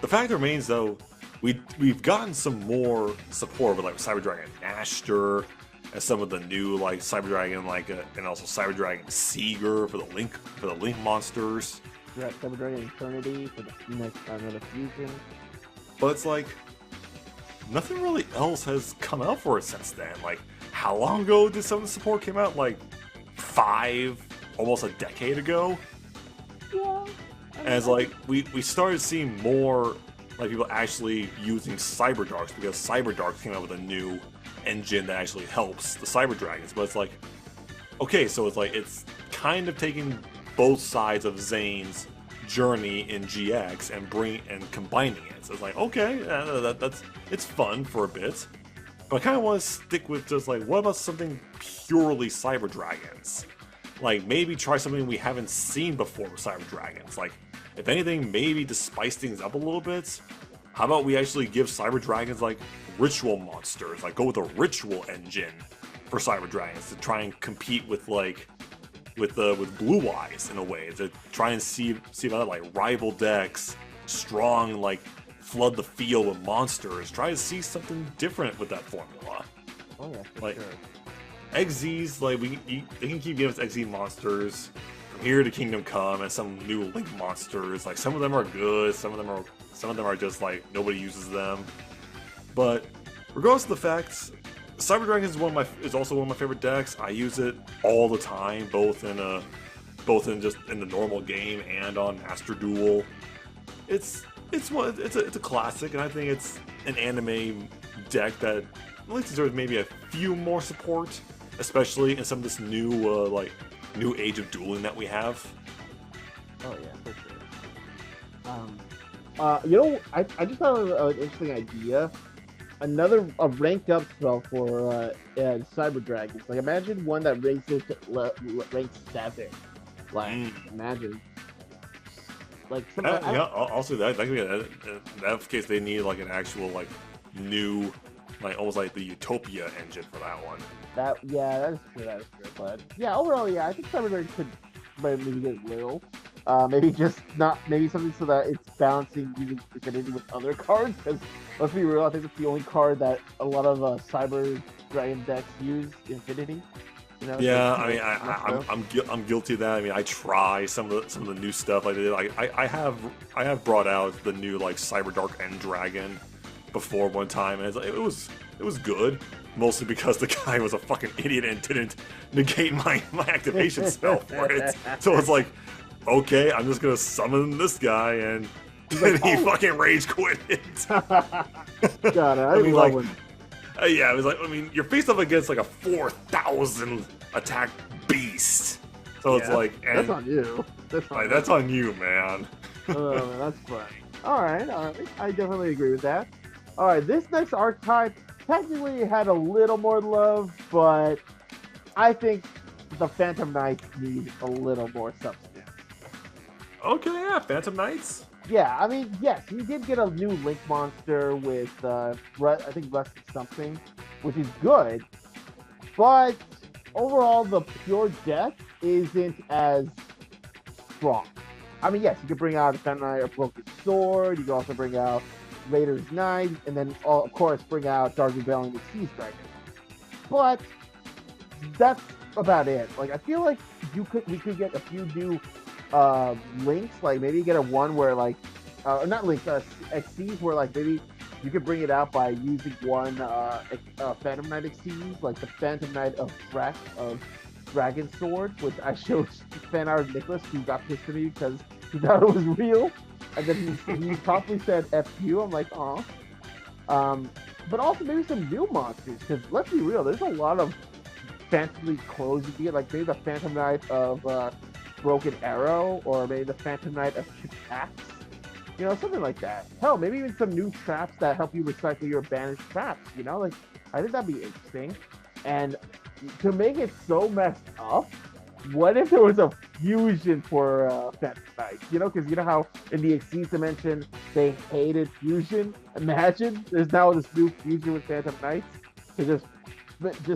the fact remains, though, we've gotten some more support with like Cyber Dragon Nashter and some of the new like Cyber Dragon and also Cyber Dragon Seeger for the Link monsters. Yeah, Cyber Dragon Eternity for the another fusion. But it's like nothing really else has come out for it since then. Like, how long ago did some of the support came out? Like 5, almost a decade ago. Yeah. And it's like we started seeing more like people actually using Cyber Darks because Cyber Darks came out with a new engine that actually helps the Cyber Dragons. But it's like, okay, so it's like it's kind of taking both sides of Zane's journey in GX and combining it. So it's like, okay, it's fun for a bit, but I kind of want to stick with just like, what about something purely Cyber Dragons? Like maybe try something we haven't seen before with Cyber Dragons. Like if anything, maybe to spice things up a little bit. How about we actually give Cyber Dragons like ritual monsters? Like go with a ritual engine for Cyber Dragons to try and compete with Blue Eyes in a way, to try and see if other like rival decks, strong, like flood the field with monsters. Try to see something different with that formula. Oh yeah, for like sure. XZs, like they can keep giving us XZ monsters from here to Kingdom Come and some new Link monsters. Like some of them are good, some of them are just like nobody uses them. But regardless of the facts, Cyber Dragon is also one of my favorite decks. I use it all the time, both in the normal game and on Master Duel. It's a classic, and I think it's an anime deck that at least deserves maybe a few more support, especially in some of this new age of dueling that we have. Oh yeah, for sure. I just thought of an interesting idea. A rank up spell for Cyber Dragons. Like imagine one that raises to rank 7. Like imagine. Like Also that could be in that case they need like an actual like new, like almost like the Utopia engine for that one. That is true. But yeah, overall, yeah, I think Cyber Dragons could maybe get little. Maybe something so that it's balancing using Infinity with other cards. Because let's be real, I think it's the only card that a lot of Cyber Dragon decks use Infinity. You know, yeah, I mean, I'm guilty of that. I mean, I try some of the new stuff I did. I have brought out the new like Cyber Dark End Dragon before one time, and it was good. Mostly because the guy was a fucking idiot and didn't negate my activation spell for it. So it's like, okay, I'm just gonna summon this guy, and then he fucking rage quit it. God, I mean, love when... yeah, it was like, I mean, you're faced up against like a 4,000 attack beast. So it's like, and that's on you. That's on you, man. Oh, that's fun. All right, I definitely agree with that. All right, this next archetype technically had a little more love, but I think the Phantom Knights need a little more substance. Okay, yeah, Phantom Knights. Yeah, I mean, yes, we did get a new Link monster with, I think, Rusty something, which is good, but overall, the pure deck isn't as strong. I mean, yes, you could bring out a Phantom Knight, a Broken Sword, you could also bring out Raider's Knight, and then, of course, bring out Dark Rebellion with Sea Striker. But that's about it. Like, I feel like we could get a few new links, like maybe get a one where like not links, XCs where like maybe you could bring it out by using one Phantom Knight XCs, like the Phantom Knight of Dragon Sword, which I showed fan art of Nicholas, who got pissed at me because he thought it was real, and then he promptly said "F you." I'm like, "Aw." But also maybe some new monsters, because let's be real, there's a lot of fantasy clothes you can get, like maybe the Phantom Knight of Broken Arrow, or maybe the Phantom Knight of Chip Axe, you know, something like that. Hell, maybe even some new traps that help you recycle your banished traps, you know, like I think that'd be interesting. And to make it so messed up, what if there was a fusion for Phantom Knight? You know, because you know how in the Exceed dimension they hated fusion. Imagine there's now this new fusion with Phantom Knights to just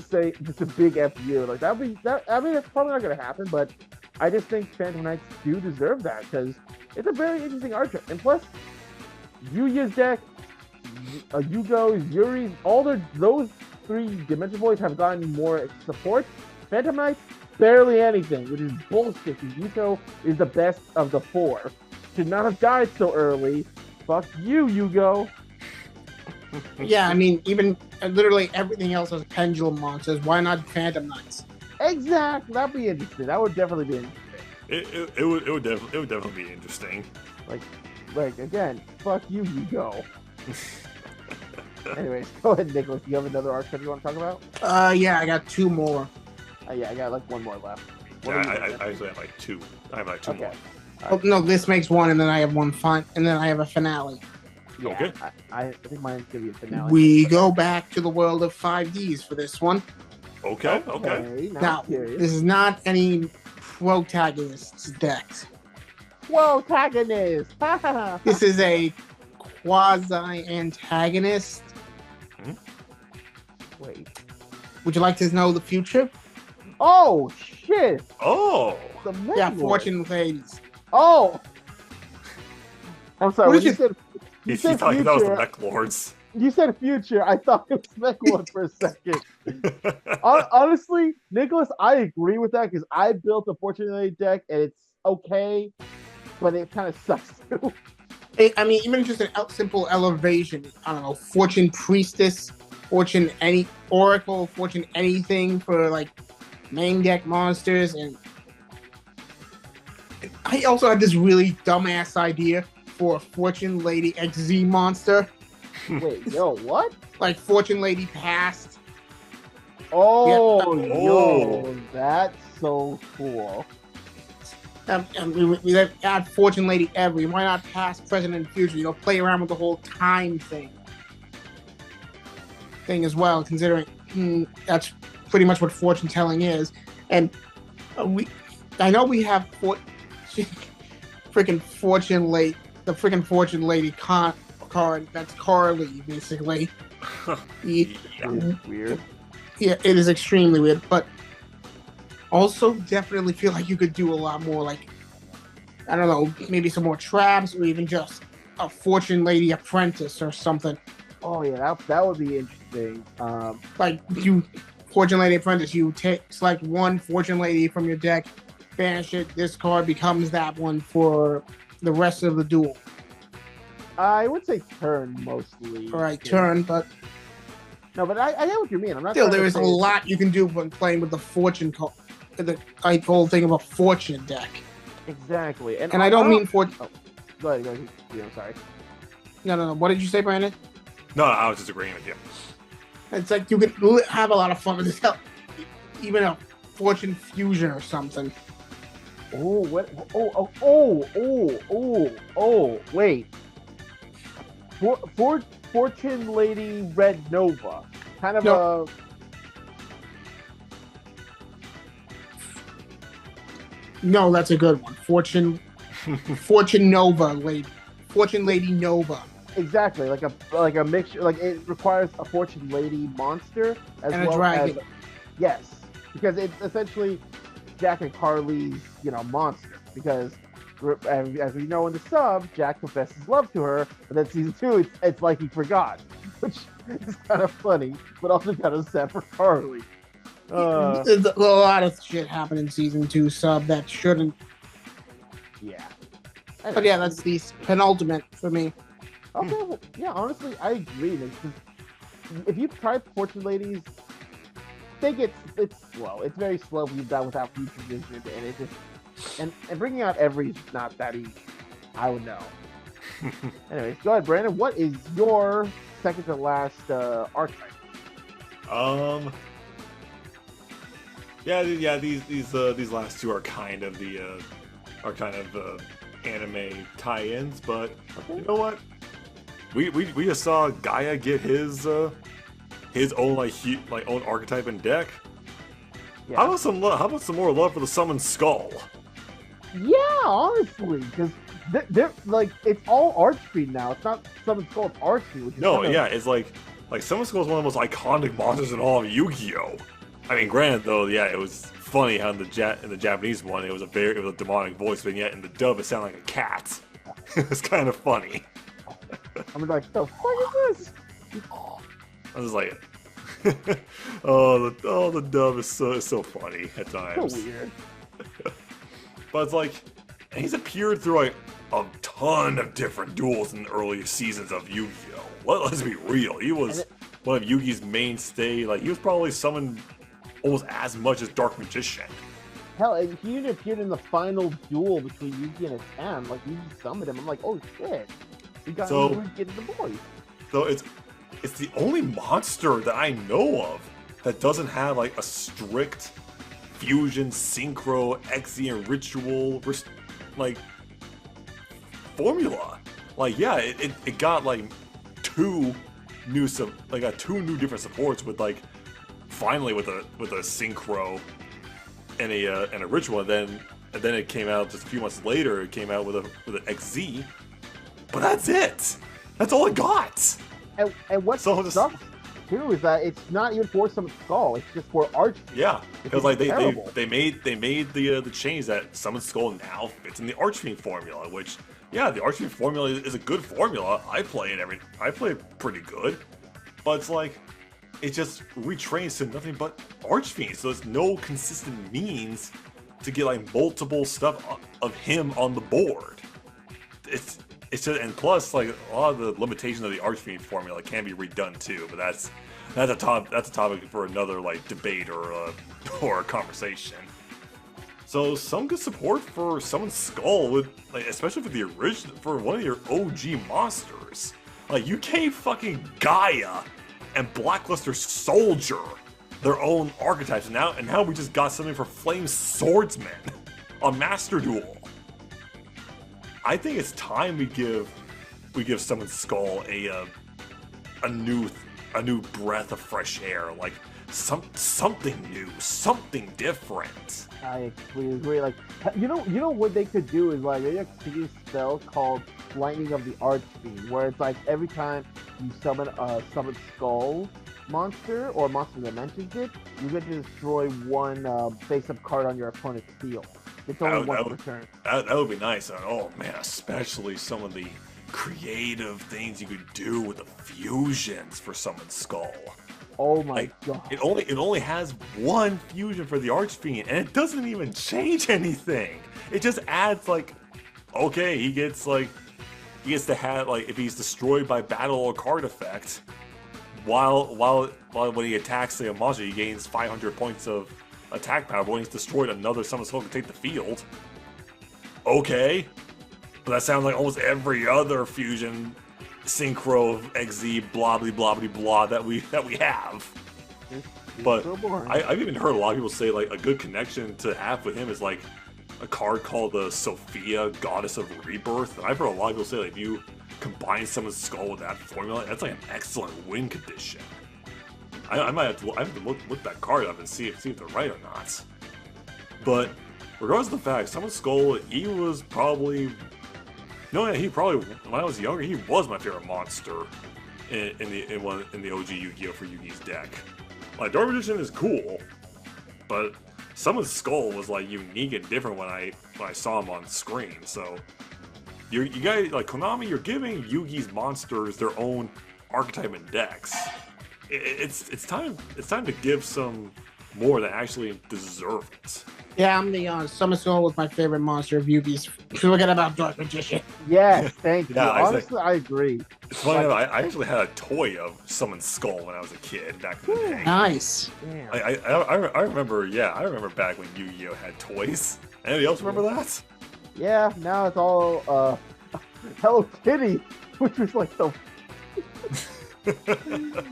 say a big FU. Like I mean, it's probably not gonna happen, but I just think Phantom Knights do deserve that because it's a very interesting archetype. And plus, Yugioh's deck, Yugioh, Yuri's, all those 3 Dimension Boys have gotten more support. Phantom Knights, barely anything, which is bullshit because Yugioh is the best of the 4. Should not have died so early. Fuck you, Yugioh. Yeah, I mean, even literally everything else is pendulum monsters. Why not Phantom Knights? Exactly, that'd be interesting. That would definitely be interesting. It would definitely be interesting. Like again, fuck you, Yugioh. Anyways, go ahead, Nicholas. Do you have another archetype you want to talk about? Yeah, I got 2 more. Yeah, I got like one more left. Yeah, I actually have like 2. I have like 2 more. Oh, no, this makes one, and then I have and then I have a finale. Yeah, Okay. I think mine's gonna be a finale. We go back to the world of 5Ds for this one. Okay. Now, I'm curious. this is not any protagonists deck. Protagonist. This is a quasi-antagonist. Wait. Would you like to know the future? Oh shit! Oh. The Yeah, Meglord. Fortune Ladies. Oh. I'm sorry. What When did you said He said thought that was the future. Mech Lords. You said future. I thought it was Meglord for a second. Honestly, Nicholas, I agree with that because I built a Fortune deck and it's okay, but it kind of sucks too. I mean, even just a simple elevation. I don't know, Fortune Priestess, Fortune any Oracle, Fortune anything for like main deck monsters. And I also had this really dumbass idea for a Fortune Lady XZ monster, Wait, yo, what? like Fortune Lady Past. Oh, Yeah. yo, that's so cool. We add Fortune Lady every. Why not past, present, and future? You know, play around with the whole time thing as well. Considering that's pretty much what fortune telling is, and I know we have freaking Fortune Lady, the freaking Fortune Lady card. That's Carly, basically. Weird. Yeah, it is extremely weird, but also definitely feel like you could do a lot more, like, I don't know, maybe some more traps or even just a Fortune Lady Apprentice or something. Oh yeah, that would be interesting. Like you, Fortune Lady Apprentice, you select one Fortune Lady from your deck, banish it, this card becomes that one for the rest of the duel. I would say turn mostly. All right, turn, but no, but I get what you mean. I'm not. still, trying to there is a say- lot you can do when playing with the Fortune card. The whole thing of a Fortune deck. Exactly, and And I don't mean Fortune. Oh, go ahead. I'm sorry. No. What did you say, Brandon? No, I was just agreeing with you. It's like you can have a lot of fun with this. Even a Fortune Fusion or something. Oh, what? Wait. Fortune Lady Red Nova. Kind of No. No, that's a good one. Fortune Nova Lady. Fortune Lady Nova. exactly like a mixture. Like it requires a Fortune Lady monster as And a well dragon. as yes, because it's essentially Jack and Carly's monster. Because as we know in the sub, Jack confesses love to her, but then season 2, it's like he forgot, which is kind of funny, but also kind of sad for Carly. There's a lot of shit happened in season 2 sub that shouldn't. Yeah. But yeah, that's the penultimate for me. Okay, well, yeah, honestly, I agree. If you've tried Fortune Ladies, I think it's slow. It's very slow when you've done without future vision, and it just and bringing out every is not that easy. I would know. Anyways, go ahead, Brandon. What is your second to last archetype? Yeah. These last two are kind of anime tie-ins, but Okay. you know what? We just saw Gaia get his own own archetype and deck. Yeah. How about some more love for the Summoned Skull? Yeah, honestly, because they're like it's all Archfiend now. It's not Summoned Skull, it's Archfiend. Which is No, kind of- yeah, it's like Summoned Skull is one of the most iconic monsters in all of Yu-Gi-Oh. I mean, granted though, yeah, it was funny how in the Japanese one it was a demonic voice, but yet in the dub it sounded like a cat. It was kind of funny. I'm like, the fuck is this? I was like, the dub is so funny at So times. weird. But it's like, he's appeared through like a ton of different duels in the earlier seasons of Yu-Gi-Oh. Let's be real, he was one of Yugi's mainstay. Like he was probably summoned almost as much as Dark Magician. Hell, and he even appeared in the final duel between Yugi and Atam. Like, Yugi summoned him. I'm like, oh shit. We got getting the boys. So it's the only monster that I know of that doesn't have like a strict fusion, synchro, Exian ritual like formula. Like, yeah, it got like two new different supports with like finally with a synchro and a ritual, and then it came out just a few months later. It came out with an XZ, but that's it. That's all it got. And what sucks too is that it's not even for Summon Skull. It's just for Archfiend. Yeah, because like terrible. they made the change that Summon Skull now fits in the Archfiend formula, which yeah, the Archfiend formula is a good formula. I play it pretty good, but it's like it just retrains to nothing but Archfiend, so there's no consistent means to get like multiple stuff of him on the board. It's just, and plus like a lot of the limitations of the Archfiend formula can be redone too, but that's a topic for another like debate or a conversation. So some good support for Summon Skull with like, especially for the original, for one of your OG monsters. Like UK fucking Gaia and Blackluster Soldier, their own archetypes, and now we just got something for Flame Swordsman on Master Duel. I think it's time we give Summon Skull a new breath of fresh air, like something new, something different. I completely agree. Like, you know what they could do is like they could use a spell called Lightning of the Archfiend, where it's like every time you summon a Summon Skull monster or monster that mentions it, you get to destroy one face-up card on your opponent's field. It's only one per turn. That would be nice. And oh man, especially some of the creative things you could do with the fusions for Summon Skull. Oh my god! It only has one fusion for the Archfiend, and it doesn't even change anything. It just adds like, okay, he gets to have like if he's destroyed by battle or card effect, while when he attacks a monster, he gains 500 points of attack power. But when he's destroyed, another Summon Skull can take the field. Okay, but that sounds like almost every other fusion synchro XZ blah blah blah blah blah that we have. But so I've even heard a lot of people say like a good connection to have with him is like a card called the Sophia, Goddess of Rebirth. And I've heard a lot of people say like if you combine Summon Skull with that formula, that's like an excellent win condition. I might have to look that card up and see if they're right or not. But regardless of the fact, Summon Skull, he was probably when I was younger, he was my favorite monster in the OG Yu-Gi-Oh for Yugi's deck. Like Dark Magician is cool, but Summon Skull was like unique and different when I saw him on screen. So you guys like Konami, you're giving Yugi's monsters their own archetype and decks. It's time to give some more that actually deserve it. Yeah, I'm the Summon Skull was my favorite monster of Yugi's. Forget about Dark Magician. Yes, thank you. Yeah, Honestly, I agree. It's funny, I actually had a toy of Summon Skull when I was a kid back in the day. Nice. Damn. I remember, I remember back when Yu-Gi-Oh had toys. Anybody else remember that? Yeah, now it's all Hello Kitty, which was like so.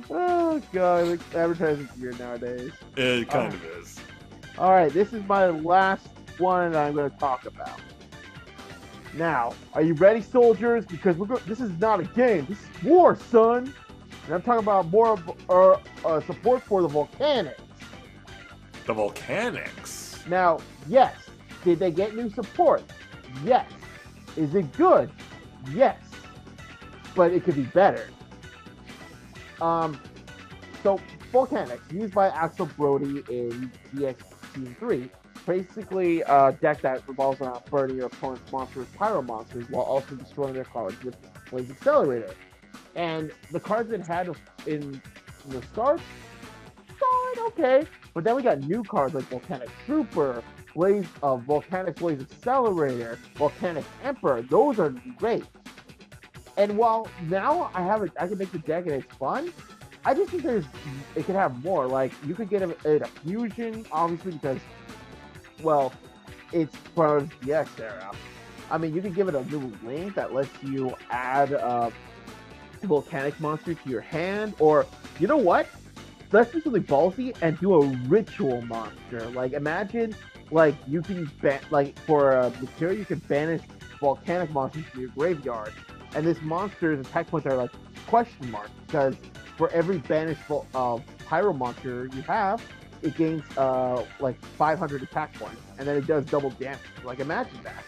Oh god, like, advertising's weird nowadays. It kind of is. All right, this is my last one that I'm going to talk about. Now, are you ready, soldiers? Because this is not a game. This is war, son. And I'm talking about more support for the Volcanics. The Volcanics? Now, yes. Did they get new support? Yes. Is it good? Yes. But it could be better. So, Volcanics, used by Axel Brody in GX Team 3, basically a deck that revolves around burning your opponent's monsters, pyro monsters, while also destroying their cards with Blaze Accelerator. And the cards it had in the start, fine, okay. But then we got new cards like Volcanic Trooper, Volcanic Blaze Accelerator, Volcanic Emperor. Those are great. And while now I can make the deck and it's fun, I just think it could have more. Like, you could get a fusion, obviously, because, well, it's from the X era. I mean, you could give it a new link that lets you add a volcanic monster to your hand, or, you know what? Let's do something ballsy and do a ritual monster. Like, imagine, like, you can, for a material, you can banish volcanic monsters in your graveyard, and this monster's attack points are like question marks because for every banished pyro monster you have, it gains like 500 attack points, and then it does double damage. Like imagine that.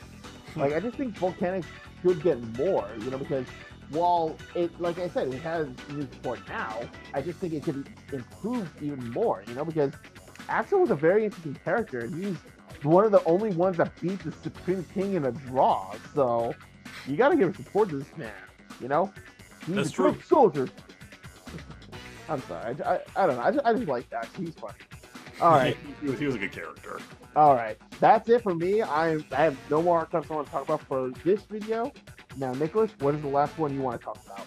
Like I just think volcanic should get more, because while it, like I said, it has new support now, I just think it could improve even more, because Axel was a very interesting character, and he's one of the only ones that beat the Supreme King in a draw. So you got to give support to this man, He's That's a true. good soldier. I'm sorry, I don't know. I just like that. He's funny. All right, He was a good character. all right. That's it for me. I have no more archetypes I want to talk about for this video. Now, Nicholas, what is the last one you want to talk about?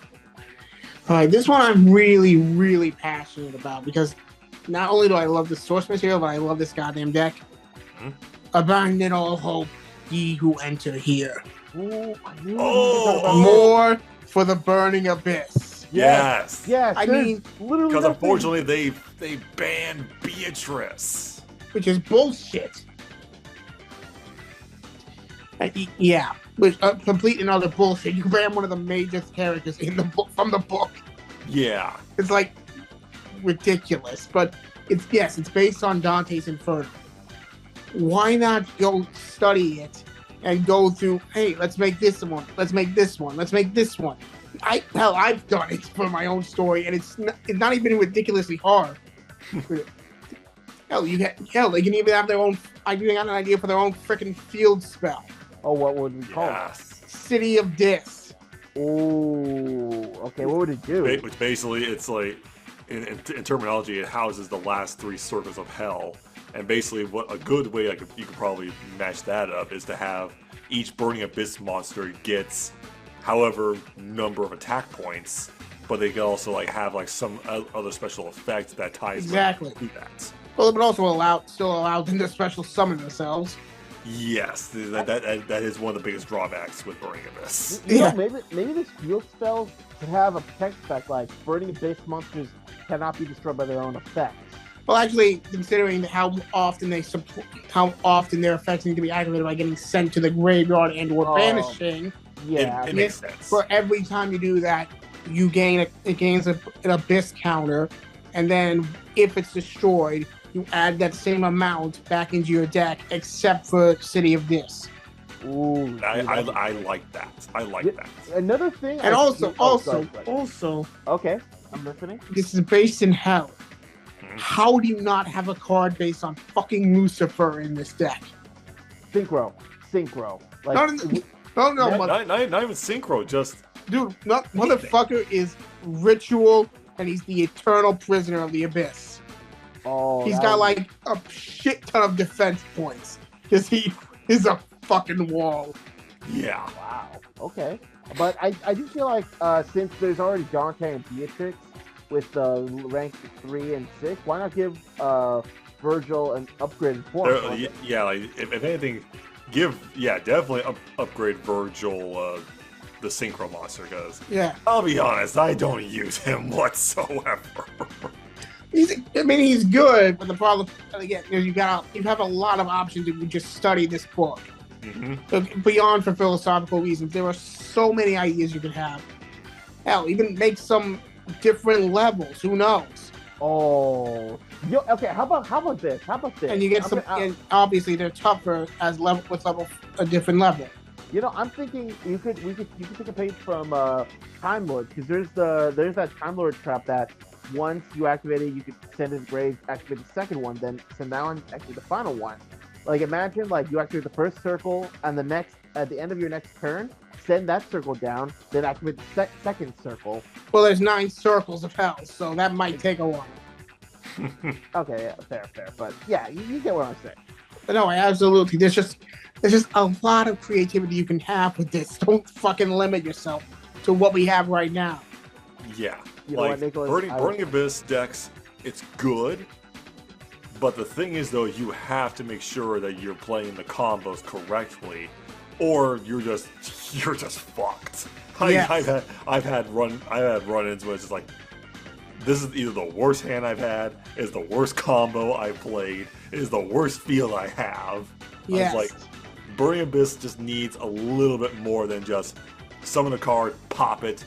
All right, this one I'm really, really passionate about because not only do I love the source material, but I love this goddamn deck. Hmm? Abandon all hope, ye who enter here. Ooh, I knew Oh! More for the burning abyss. Yes. Yes, I there's mean, literally Because nothing. unfortunately they banned Beatrice. Which is bullshit. Yeah, which complete and utter bullshit. You ban one of the major characters in the book from the book. Yeah. It's like ridiculous, but it's based on Dante's Inferno. Why not go study it and go through? Hey, let's make this one. Let's make this one. Let's make this one. I've done it for my own story, and it's not even ridiculously hard. They can even have their own. I even got an idea for their own freaking field spell. Oh, what would we call it? Yes. City of Dis. Oh, okay. What would it do? Which basically it's like in terminology, it houses the last 3 circles of hell. And basically, what a good way you could probably match that up is to have each Burning Abyss monster gets however number of attack points, but they can also like have like some other special effect that ties Exactly. to that. Well, it would also still allow them to special summon themselves. Yes, that is one of the biggest drawbacks with Burning Abyss. You know, maybe this field spell could have a protect effect like Burning Abyss monsters cannot be destroyed by their own effects. Well, actually, considering how often their effects need to be activated by getting sent to the graveyard and/or banishing, Yeah, It makes sense. for every time you do that, it gains an abyss counter, and then if it's destroyed, you add that same amount back into your deck, except for City of Dis. ooh, I like that. I like that. Another thing, And also, sorry. Okay, I'm listening. this is based in hell. Mhm. How do you not have a card based on fucking Lucifer in this deck? Synchro. Like, No, Not even synchro, just dude, motherfucker is ritual, and he's the eternal prisoner of the abyss. oh, He's that got was- like a shit ton of defense points because he is a fucking wall. yeah. wow. Okay, but I do feel like since there's already Dante and Beatrix with the rank 3 and 6, why not give Virgil an upgraded form? Yeah, like if anything, definitely upgrade Virgil, the synchro monster, because Yeah, I'll be honest, I don't use him whatsoever. he's good, but the problem again is you have a lot of options if you just study this book. Hmm. So beyond for philosophical reasons, there are so many ideas you could have. Hell, even make some different levels. Who knows? Oh, okay. How about this? And you get and obviously they're tougher as a different level. I'm thinking you could take a page from Time Lord, because there's that Time Lord trap that once you activate it, you could send it to grave, activate the second one, then send that one, activate the final one. Like imagine like you activate the first circle, and at the end of your next turn, send that circle down, then activate the second circle. Well, there's 9 circles of hell, so that might take a while. Okay, yeah, fair, but yeah, you get what I'm saying. But no, absolutely. There's just a lot of creativity you can have with this. Don't fucking limit yourself to what we have right now. Yeah, You know like what, Nicholas? Burning Abyss decks, it's good, but the thing is though, you have to make sure that you're playing the combos correctly, or you're just fucked. Yes. I've had run-ins where it's just like, this is either the worst hand I've had, is the worst combo I've played, is the worst feel I have. Yes. I was like, Burning Abyss just needs a little bit more than just summon a card, pop it,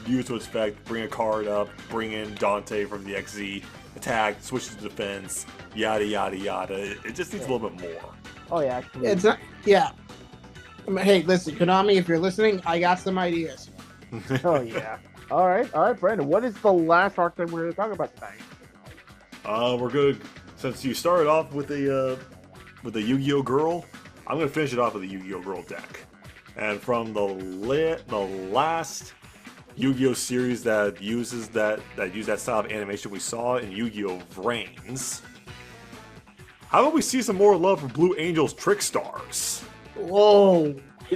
use to its effect, bring a card up, bring in Dante from the XZ, attack, switch to defense, yada yada yada. It just needs a little bit more. Oh yeah, actually. It's not. Yeah. I mean, hey, listen, Konami, if you're listening, I got some ideas. Oh yeah. All right, Brandon. What is the last archetype we're going to talk about tonight? We're good. Since you started off with the Yu-Gi-Oh girl, I'm gonna finish it off with the Yu-Gi-Oh girl deck. And from the last Yu-Gi-Oh series that uses that style of animation we saw in Yu-Gi-Oh Vrains, how about we see some more love for Blue Angel's Trick Stars? Whoa.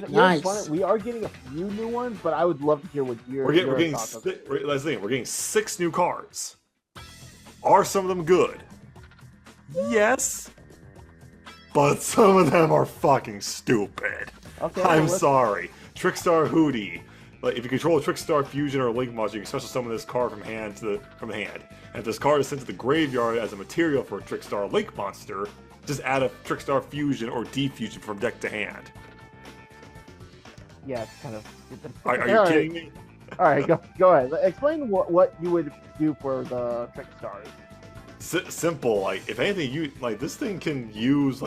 Nice. We are getting a few new ones, but I would love to hear what your thoughts are. Let's think. We're getting 6 new cards. Are some of them good? Yes. But some of them are fucking stupid. Okay, I'm sorry. Trickstar Hootie. Like, if you control a Trickstar Fusion or a Link monster, you can special summon this card from the hand. And if this card is sent to the graveyard as a material for a Trickstar Link monster, just add a Trickstar Fusion or Defusion from deck to hand. Yeah, it's kind of stupid. Are you kidding me? All right, go ahead. Explain what you would do for the Trick Stars. Simple. Like, if anything, this thing can use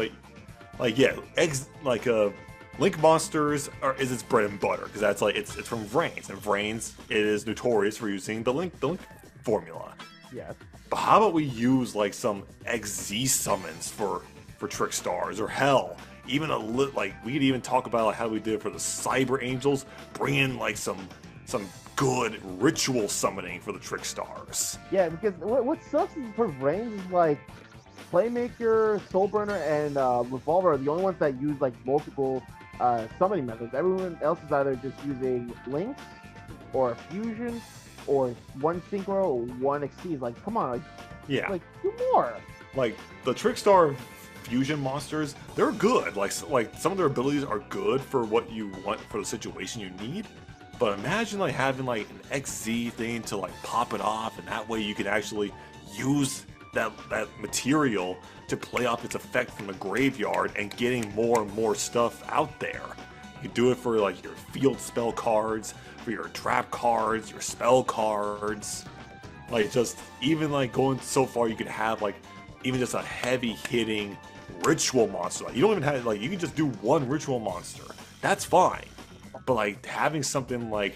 Link monsters is its bread and butter, because that's it's from Vrains, and Vrains is notorious for using the Link formula. Yes. But how about we use some XZ summons for Trick Stars, or hell, even we could even talk about how we did for the Cyber Angels, bring in some good ritual summoning for the Trick Stars. Yeah, because what sucks is for Vrains is Playmaker, Soulburner, and Revolver are the only ones that use multiple summoning methods. Everyone else is either just using links or a fusion or one synchro or one exceed. Come on, do more. The Trickstar fusion monsters, they're good. Some of their abilities are good for what you want for the situation you need. But imagine having an XZ thing to pop it off, and that way you can actually use that material to play off its effect from the graveyard and getting more and more stuff out there. You can do it for your field spell cards, for your trap cards, your spell cards. Even going so far, you could have even just a heavy hitting ritual monster. You don't even have you can just do one ritual monster. That's fine. But having something I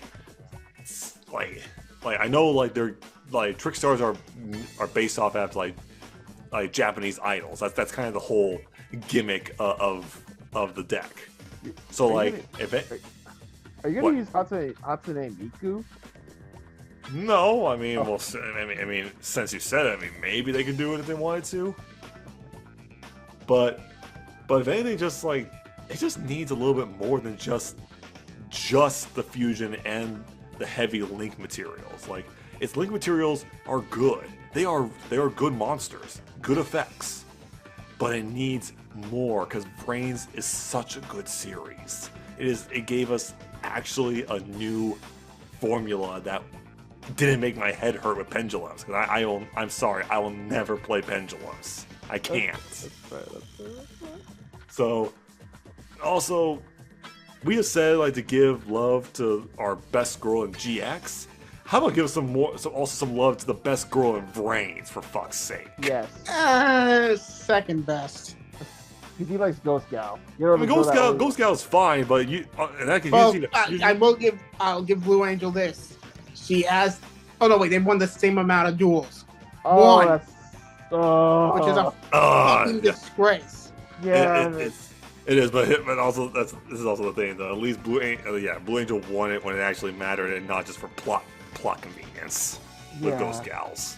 know they're Trick Stars are based off after Japanese idols. That's kind of the whole gimmick of the deck. So are you gonna use Hatsune Miku? No, I mean, well, I mean, since you said it, maybe they could do it if they wanted to. But if anything, it just needs a little bit more than just the fusion and the heavy link materials. Its link materials are good. They are good monsters, good effects. But it needs more, because Vrains is such a good series. It gave us actually a new formula that didn't make my head hurt with pendulums. Because I'm sorry, I will never play pendulums. I can't. That's fair. So, also, we just said to give love to our best girl in GX. How about give some love to the best girl in Vrains, for fuck's sake? Yes. Second best. Because he likes Ghost Gal. Ghost Gal is fine, but I'll give Blue Angel this. She has. Oh no, wait! They won the same amount of duels. Oh, One, that's. which is a fucking disgrace. Yeah. It is, but also this is also the thing though. At least Blue Angel won it when it actually mattered, and not just for plot convenience with Ghost Gals.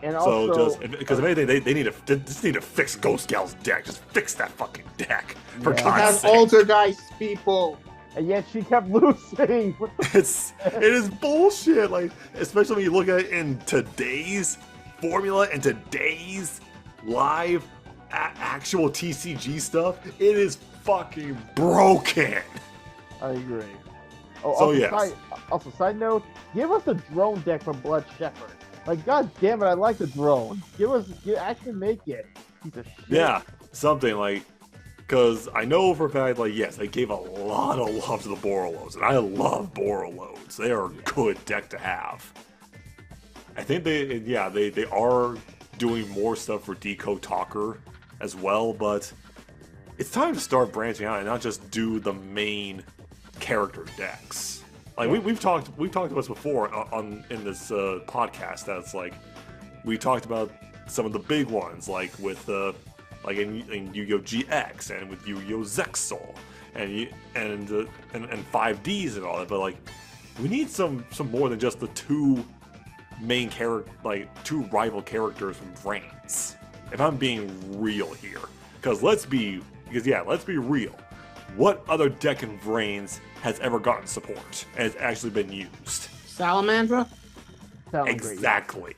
And also, because if anything, they need to fix Ghost Gal's deck. Just fix that fucking deck for It God's has sake. Altergeist people. and yet she kept losing. It is bullshit. Especially when you look at it in today's formula and today's live actual TCG stuff, it is fucking broken. I agree. Oh, So, also, yes. Side note, give us a drone deck from Blood Shepherd. God damn it, I like the drone. Actually make it. Piece of shit. Yeah, something Because I know for a fact, like, yes, they gave a lot of love to the Borreloads, and I love Borreloads. They are a good deck to have. I think they are doing more stuff for Decode Talker as well, but it's time to start branching out and not just do the main character decks. Like we've talked about this before in this podcast. That's like we talked about some of the big ones, like with like in Yu-Gi-Oh GX and with Yu-Gi-Oh Zexal and 5Ds and all that. But like we need some more than just the two main character, like two rival characters from Vrains. If I'm being real here, let's be real. What other deck in Vrains has ever gotten support and has actually been used? Salamandra? Exactly.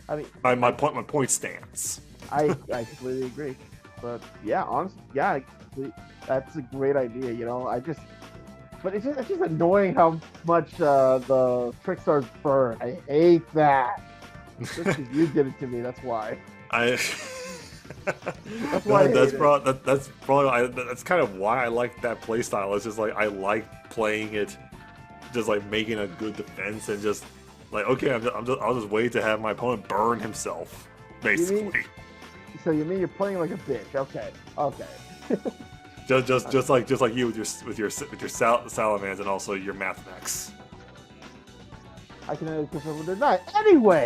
I mean, my point stands. I completely agree. But yeah, honestly, yeah, that's a great idea. But it's just annoying how much the Trickstars burn. I hate that. Just because you did it to me, that's why. That's why that's kind of why I like that playstyle. It's just like I like playing it, just like making a good defense and just like okay, I'll just wait to have my opponent burn himself, basically. So you mean you're playing like a bitch? Okay. just like you with your Salamans and also your Math Mechs. I can only confirm they're not. Anyway,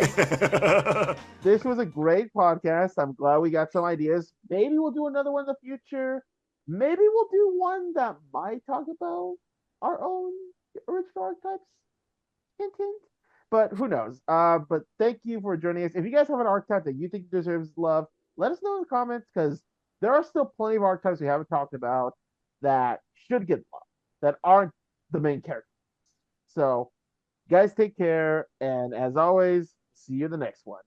this was a great podcast. I'm glad we got some ideas. Maybe we'll do another one in the future. Maybe we'll do one that might talk about our own original archetypes. Hint, hint. But who knows? But thank you for joining us. If you guys have an archetype that you think deserves love, let us know in the comments because there are still plenty of archetypes we haven't talked about that should get love, that aren't the main characters. So guys, take care, and as always, see you in the next one.